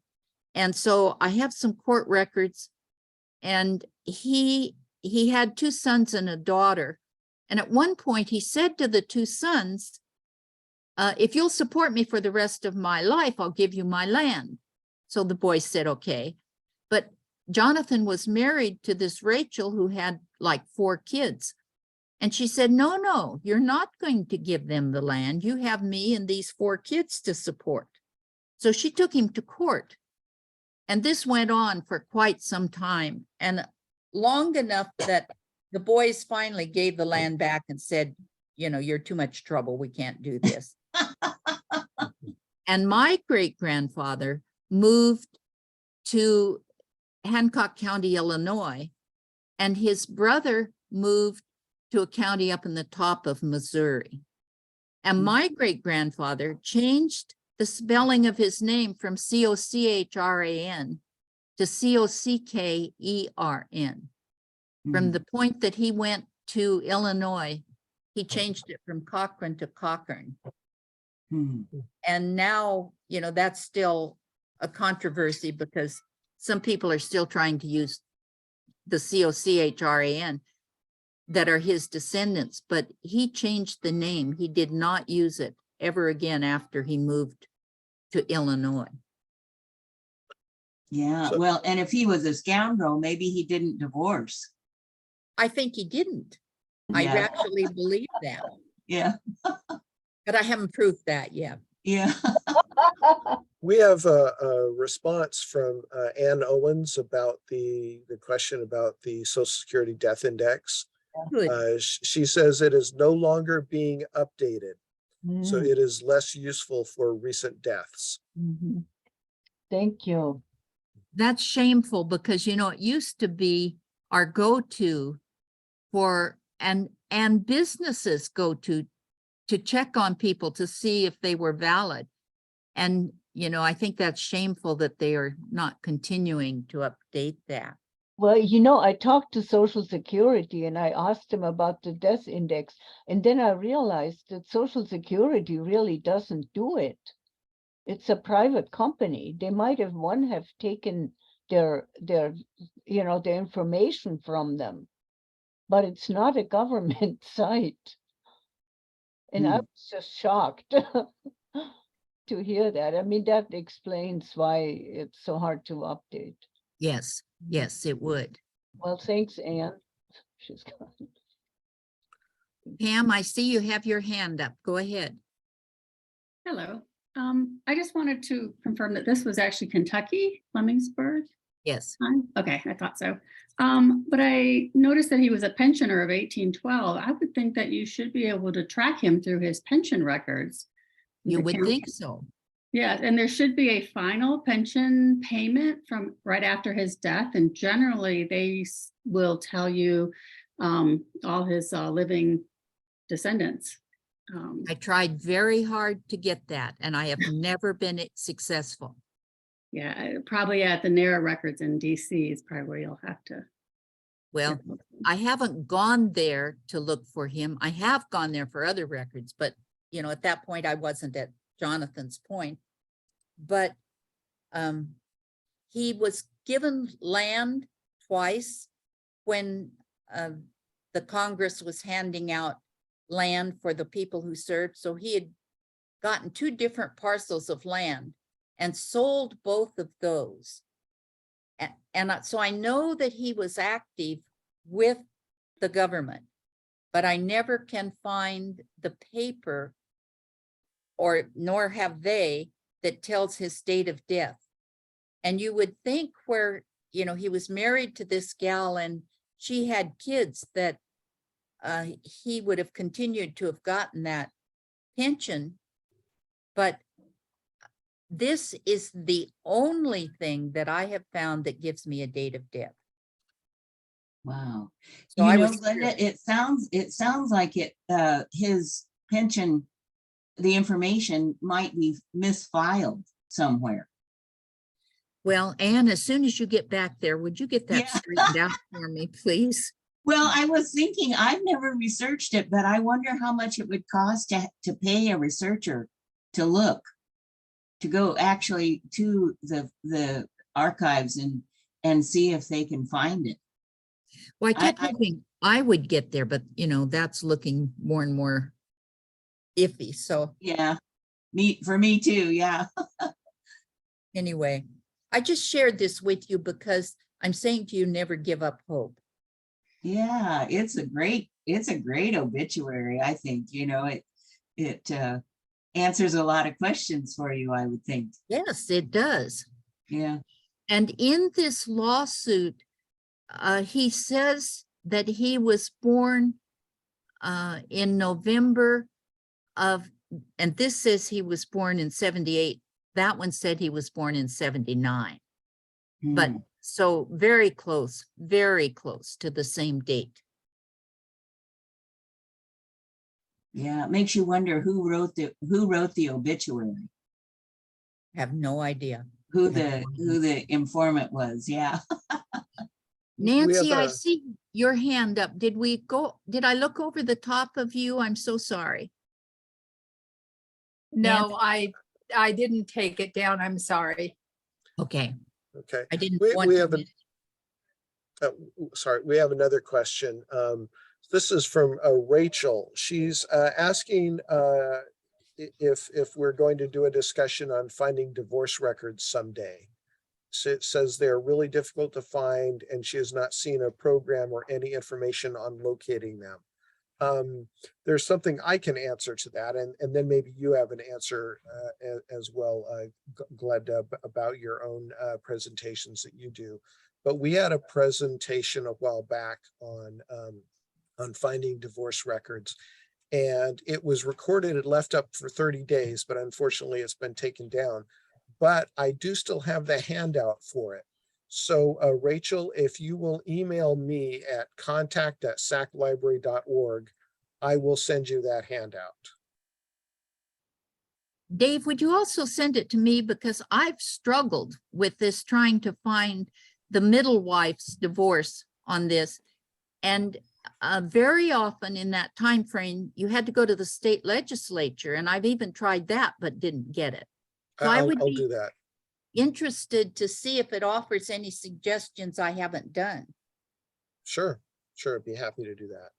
And so I have some court records, and he had 2 sons and a daughter. And at one point he said to the 2 sons, if you'll support me for the rest of my life, I'll give you my land. So the boys said, okay. But Jonathan was married to this Rachel who had like 4 kids. And she said, no, you're not going to give them the land. You have me and these 4 kids to support. So she took him to court. And this went on for quite some time, and long enough that the boys finally gave the land back and said, you're too much trouble. We can't do this. And my great-grandfather moved to Hancock County, Illinois, and his brother moved to a county up in the top of Missouri. And my great-grandfather changed the spelling of his name from Cochran to Cockern. From the point that he went to Illinois, he changed it from Cochran to Cockern. And now, that's still a controversy because some people are still trying to use the Cochran that are his descendants, but he changed the name. He did not use it ever again after he moved to Illinois. Yeah, well, and if he was a scoundrel, maybe he didn't divorce. I think he didn't. I Yeah. actually believe that, Yeah, but I haven't proved that yet. yeah. We have a response from Ann Owens about the question about the Social Security Death Index. Good. She says it is no longer being updated, so Mhm, it is less useful for recent deaths. mhm. Thank you. That's shameful because, it used to be our go-to for, and businesses go to check on people to see if they were valid. And, you know, I think that's shameful that they are not continuing to update that. Well, you know, I talked to Social Security and I asked them about the death index. And then I realized that Social Security really doesn't do it. It's a private company. They might have taken their you know, their information from them, but it's not a government site. And I Hmm. was just shocked to hear that. I mean, that explains why it's so hard to update. Yes, yes, it would. Well, thanks, Anne. She's gone. Pam, I see you have your hand up. Go ahead. Hello. I just wanted to confirm that this was actually Kentucky, Flemingsburg. Yes. Okay, I thought so. But I noticed that he was a pensioner of 1812. I would think that you should be able to track him through his pension records. You The would county- think so. Yeah, and there should be a final pension payment from right after his death. And generally they will tell you all his living descendants. I tried very hard to get that, and I have never been successful. Yeah, probably at the NARA records in DC is probably where you'll have to. Well, I haven't gone there to look for him. I have gone there for other records, but you know, at that point, I wasn't at Jonathan's point. But he was given land twice when the Congress was handing out land for the people who served. So he had gotten 2 different parcels of land and sold both of those. So I know that he was active with the government, but I never can find the paper nor have they that tells his date of death. And you would think where, you know, he was married to this gal and she had kids that he would have continued to have gotten that pension. But this is the only thing that I have found that gives me a date of death. Wow. So You I know, was Glenda, it sounds like his pension, the information might be misfiled somewhere. Well, Anne, as soon as you get back there, would you get that Yeah. straightened out for me, please? Well, I was thinking, I've never researched it, but I wonder how much it would cost to pay a researcher to look, to go actually to the archives and see if they can find it. Well, I kept I- hoping I would get there, but you know, that's looking more and more iffy. So Yeah, for me too, yeah. anyway, I just shared this with you because I'm saying to you, never give up hope. Yeah, it's a great obituary, I think. You know, it answers a lot of questions for you, I would think. Yes, it does. Yeah. And in this lawsuit, he says that he was born in November of, and this says he was born in 78. That one said he was born in 79. But Hmm. so very close to the same date. Yeah, it makes you wonder who wrote the obituary, I have no idea. who the informant was. Yeah. Nancy, I see your hand up. Did I look over the top of you? I'm so sorry. No, I didn't take it down. I'm sorry. Okay, Okay. I didn't We want to have miss- Sorry, we have another question. This is from Rachel. She's asking if we're going to do a discussion on finding divorce records someday. So it says they're really difficult to find and she has not seen a program or any information on locating them. There's something I can answer to that, and then maybe you have an answer as well, Glenda, about your own presentations that you do. But we had a presentation a while back on finding divorce records, and it was recorded and left up for 30 days, but unfortunately it's been taken down. But I do still have the handout for it. So Rachel, if you will email me at contact@saclibrary.org, I will send you that handout. Dave, would you also send it to me? Because I've struggled with this, trying to find the middle wife's divorce on this. And very often in that time frame, you had to go to the state legislature, and I've even tried that, but didn't get it. So I would I'll be do that. interested to see if it offers any suggestions I haven't done. Sure, sure. I'd be happy to do that.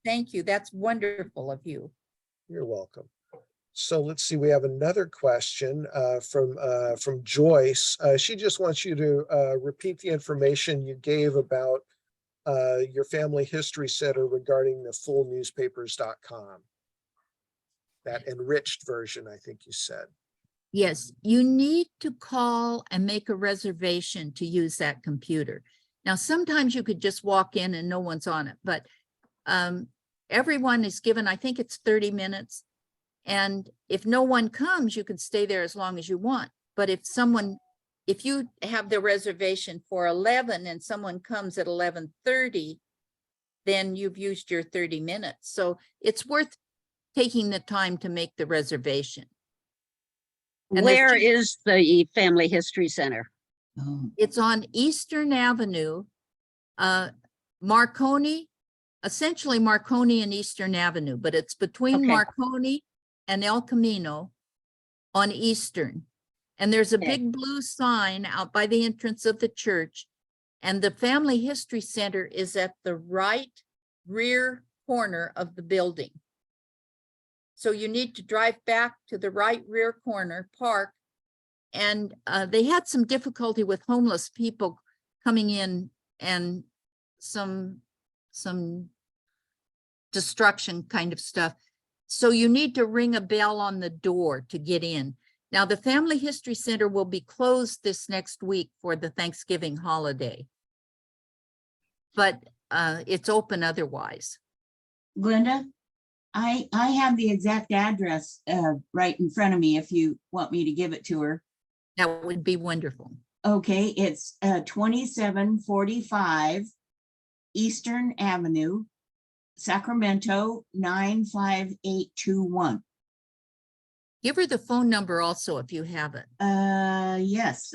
Thank you. That's wonderful of you. You're welcome. So let's see, we have another question from Joyce. She just wants you to repeat the information you gave about your family history center regarding the fullnewspapers.com. That enriched version, I think you said. Yes, you need to call and make a reservation to use that computer. Now, sometimes you could just walk in and no one's on it, but everyone is given, I think it's 30 minutes. And if no one comes, you can stay there as long as you want. But if you have the reservation for 11 and someone comes at 11:30, then you've used your 30 minutes. So it's worth taking the time to make the reservation. And there's Where two- is the Family History Center? Oh, It's on Eastern Avenue, Marconi, essentially Marconi and Eastern Avenue, but it's between Okay. Marconi and El Camino on Eastern. And there's a Okay. big blue sign out by the entrance of the church. And the Family History Center is at the right rear corner of the building. So you need to drive back to the right rear corner, park. And they had some difficulty with homeless people coming in and some destruction kind of stuff. So you need to ring a bell on the door to get in. Now, the Family History Center will be closed this next week for the Thanksgiving holiday. But it's open otherwise. Glenda, I have the exact address right in front of me if you want me to give it to her. That would be wonderful. Okay, it's 2745 Eastern Avenue, Sacramento 95821. Give her the phone number also if you have it. Yes.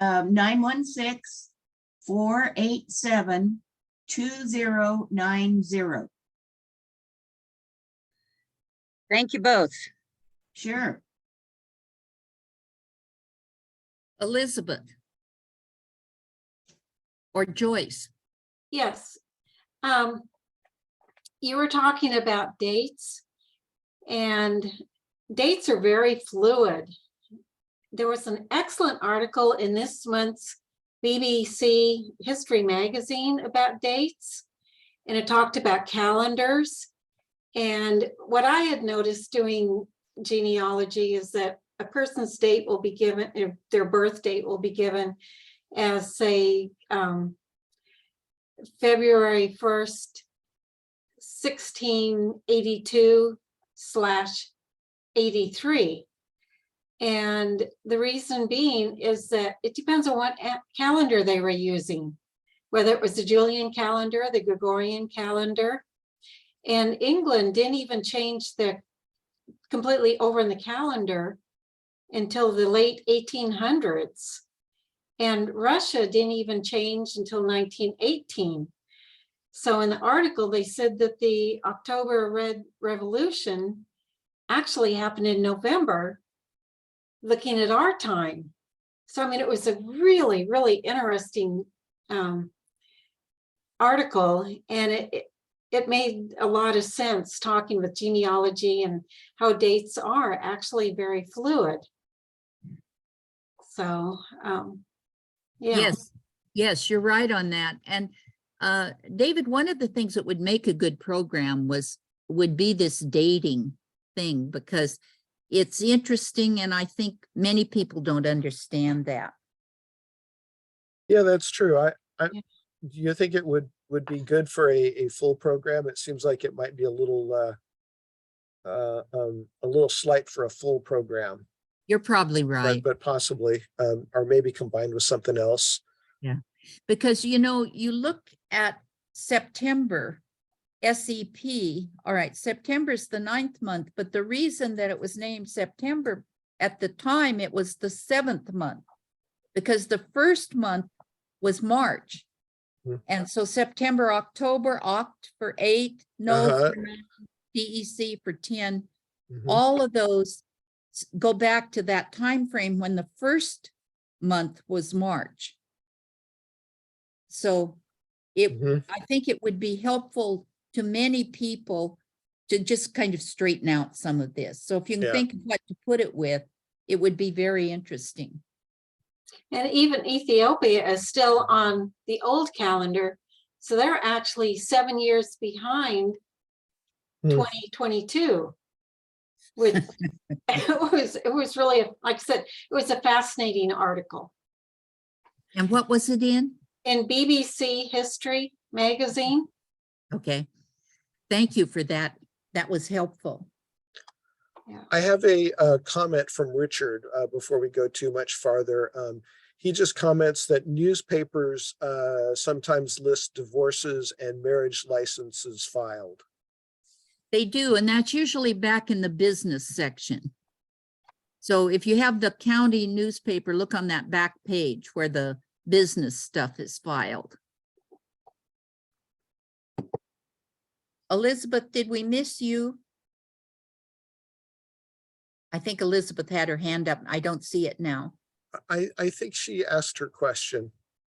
916-487-2090. Thank you both. Sure. Elizabeth or Joyce. Yes. You were talking about dates, and dates are very fluid. There was an excellent article in this month's BBC History magazine about dates, and it talked about calendars. And what I had noticed doing genealogy is that a person's date will be given, their birth date will be given as, say, February 1st, 1682/83. And the reason being is that it depends on what calendar they were using, whether it was the Julian calendar, the Gregorian calendar. And England didn't even change the completely over in the calendar until the late 1800s. And Russia didn't even change until 1918. So in the article, they said that the October Red Revolution actually happened in November, looking at our time. So, I mean, it was a really, really interesting article, and it made a lot of sense talking with genealogy and how dates are actually very fluid. So, yeah. Yes, you're right on that. And David, one of the things that would make a good program would be this dating thing, because it's interesting, and I think many people don't understand that. Yeah, that's true. Do you think it would be good for a full program? It seems like it might be a little slight for a full program. You're probably right. But possibly, or maybe combined with something else. Because, you know, you look at September SEP, all right, September is the 9th month, but the reason that it was named September, at the time, it was the 7th month, because the first month was March. Hmm. And so September, October, Oct for 8, No Uh-huh. for 9, DEC for 10, Mhm. all of those go back to that time frame when the first month was March. So Mhm. I think it would be helpful to many people to just kind of straighten out some of this. So if you can Yeah. think of what to put it with, it would be very interesting. And even Ethiopia is still on the old calendar. So they're actually 7 years behind Hmm. 2022. Which it was really, like I said, it was a fascinating article And what was it in? in BBC History magazine. Okay. Thank you for that. That was helpful. I have a comment from Richard before we go too much farther. He just comments that newspapers sometimes list divorces and marriage licenses filed. They do, and that's usually back in the business section. So if you have the county newspaper, look on that back page where the business stuff is filed. Elizabeth, did we miss you? I think Elizabeth had her hand up. I don't see it now. I think she asked her question.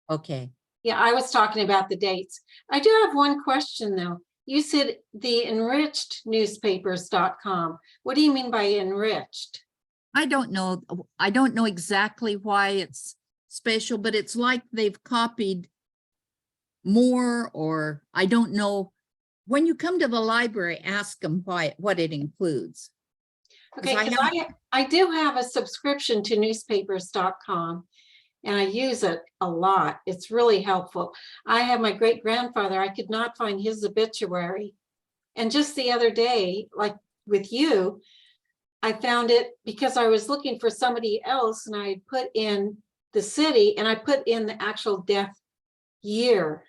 Okay. Yeah, I was talking about the dates. I do have one question though. You said the enrichednewspapers.com. What do you mean by enriched? I don't know. I don't know exactly why it's special, but it's like they've copied more, or I don't know. When you come to the library, ask them what it includes. Okay, I because I do have a subscription to newspapers.com and I use it a lot. It's really helpful. I have my great grandfather, I could not find his obituary. And just the other day, like with you, I found it because I was looking for somebody else and I put in the city and I put in the actual death year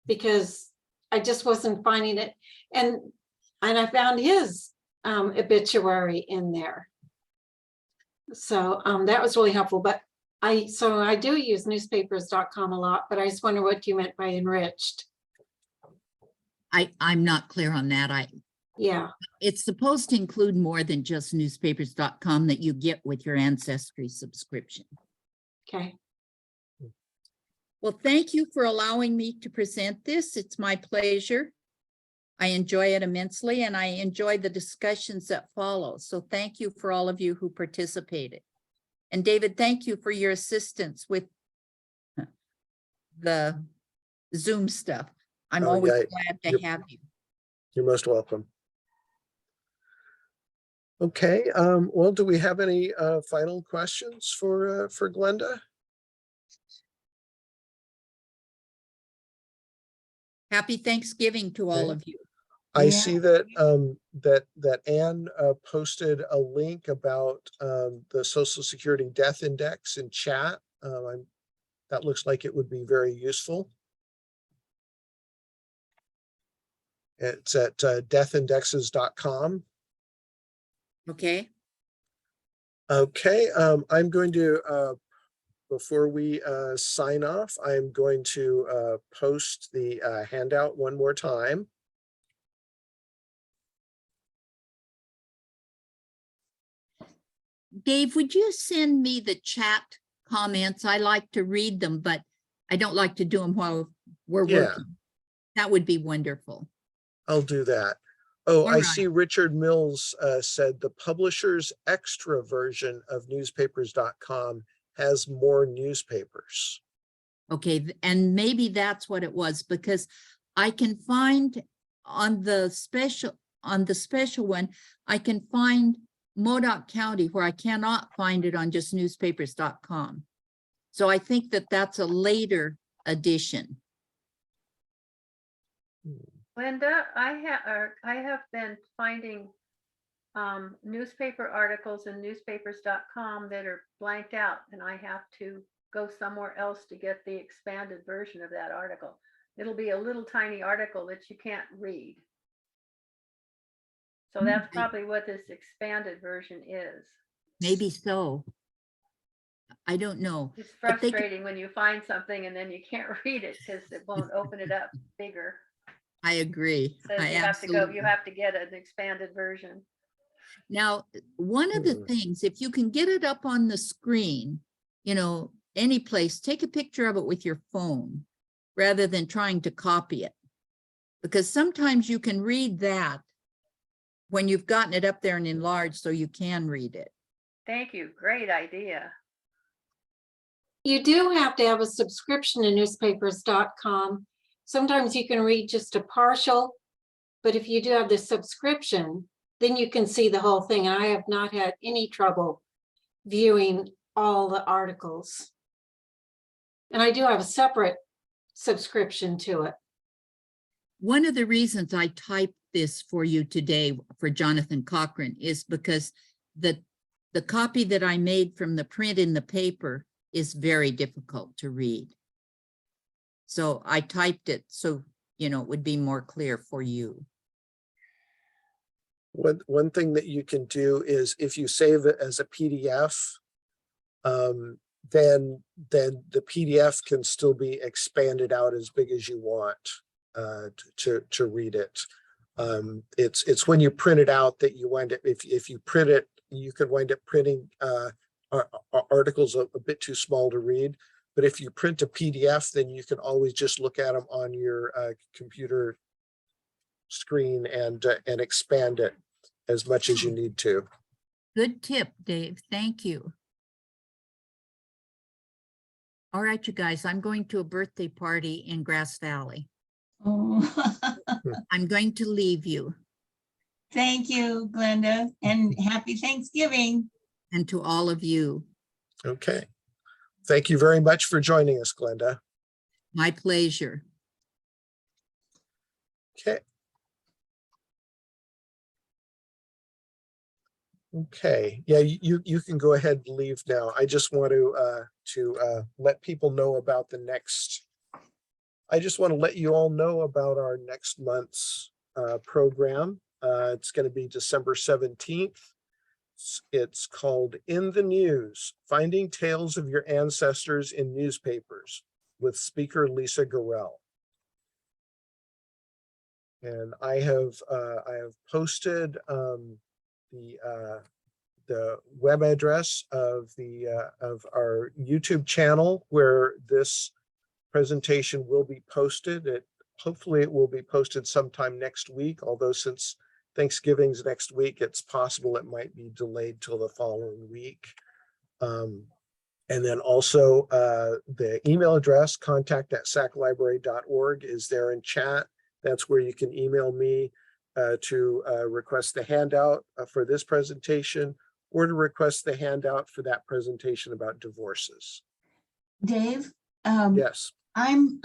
because I just wasn't finding it. And I found his obituary in there. So that was really helpful. But I do use newspapers.com a lot, but I just wonder what you meant by enriched. I'm not clear on that. Yeah. It's supposed to include more than just newspapers.com that you get with your Ancestry subscription. Okay. Well, thank you for allowing me to present this. It's my pleasure. I enjoy it immensely, and I enjoy the discussions that follow. So thank you for all of you who participated. And David, thank you for your assistance with the Zoom stuff. I'm Oh, always yeah. glad to have you. You're most welcome. Okay, well, do we have any final questions for Glenda? Happy Thanksgiving to all Okay. of you. I Yeah. see that that Anne posted a link about the Social Security Death Index in chat. That looks like it would be very useful. It's at deathindexes.com. Okay. Okay, I'm going to, before we sign off, I'm going to post the handout one more time. Dave, would you send me the chat comments? I like to read them, but I don't like to do them while we're Yeah. working. That would be wonderful. I'll do that. Oh, All I right. see Richard Mills said the publisher's extra version of newspapers.com has more newspapers. Okay, and maybe that's what it was, because I can find on the special one, I can find Modoc County where I cannot find it on just newspapers.com. So I think that that's a later edition. Linda, I have been finding newspaper articles in newspapers.com that are blanked out, and I have to go somewhere else to get the expanded version of that article. It'll be a little tiny article that you can't read. So that's probably what this expanded version is. Maybe so. I don't know. It's But they can- frustrating when you find something and then you can't read it because it won't open it up bigger. I agree. Says I you have to go, absolutely. you have to get an expanded version. Now, one of the things, if you can get it up on the screen, you know, any place, take a picture of it with your phone rather than trying to copy it. Because sometimes you can read that when you've gotten it up there and enlarged so you can read it. Thank you. Great idea. You do have to have a subscription to newspapers.com. Sometimes you can read just a partial, but if you do have the subscription, then you can see the whole thing. And I have not had any trouble viewing all the articles. And I do have a separate subscription to it. One of the reasons I typed this for you today for Jonathan Cochran is because the copy that I made from the print in the paper is very difficult to read. So I typed it so, you know, it would be more clear for you. One thing that you can do is if you save it as a PDF, then the PDF can still be expanded out as big as you want to read it. It's when you print it out that you wind up, if you print it, you could wind up printing articles a bit too small to read. But if you print a PDF, then you can always just look at them on your computer screen and expand it as much as you need to. Good tip, Dave. Thank you. All right, you guys, I'm going to a birthday party in Grass Valley. Oh, I'm going to leave you. thank you, Glenda, and happy Thanksgiving. And to all of you. Okay. Thank you very much for joining us, Glenda. My pleasure. Okay. Okay, yeah, you can go ahead and leave now. I just want to let people know about the next. I just want to let you all know about our next month's program. It's going to be December 17th. It's called In the News, Finding Tales of Your Ancestors in Newspapers with speaker Lisa Gorell. And I have posted the web address of our YouTube channel where this presentation will be posted. Hopefully it will be posted sometime next week, although since Thanksgiving's next week, it's possible it might be delayed till the following week. And then also the email address, contact@saclibrary.org, is there in chat. That's where you can email me to request the handout for this presentation, or to request the handout for that presentation about divorces. Dave, Yes. I'm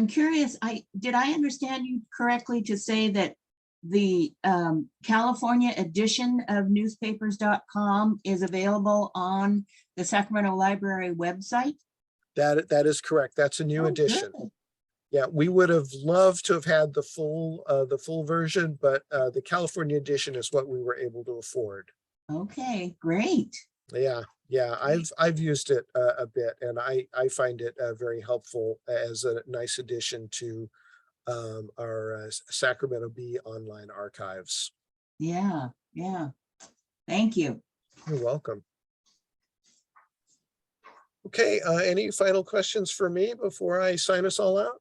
curious. Did I understand you correctly to say that the California edition of newspapers.com is available on the Sacramento Library website? That is correct. That's a new edition. Good. Yeah, we would have loved to have had the full version, but the California edition is what we were able to afford. Okay, great. Yeah, I've used it a bit, and I find it very helpful as a nice addition to our Sacramento Bee online archives. Yeah. Thank you. You're welcome. Okay, any final questions for me before I sign us all out?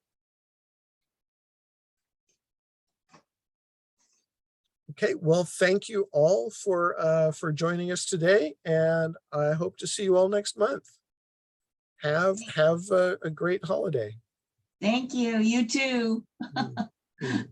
Okay, well, thank you all for joining us today, and I hope to see you all next month. Have a great holiday. Thank you. You too. Mm.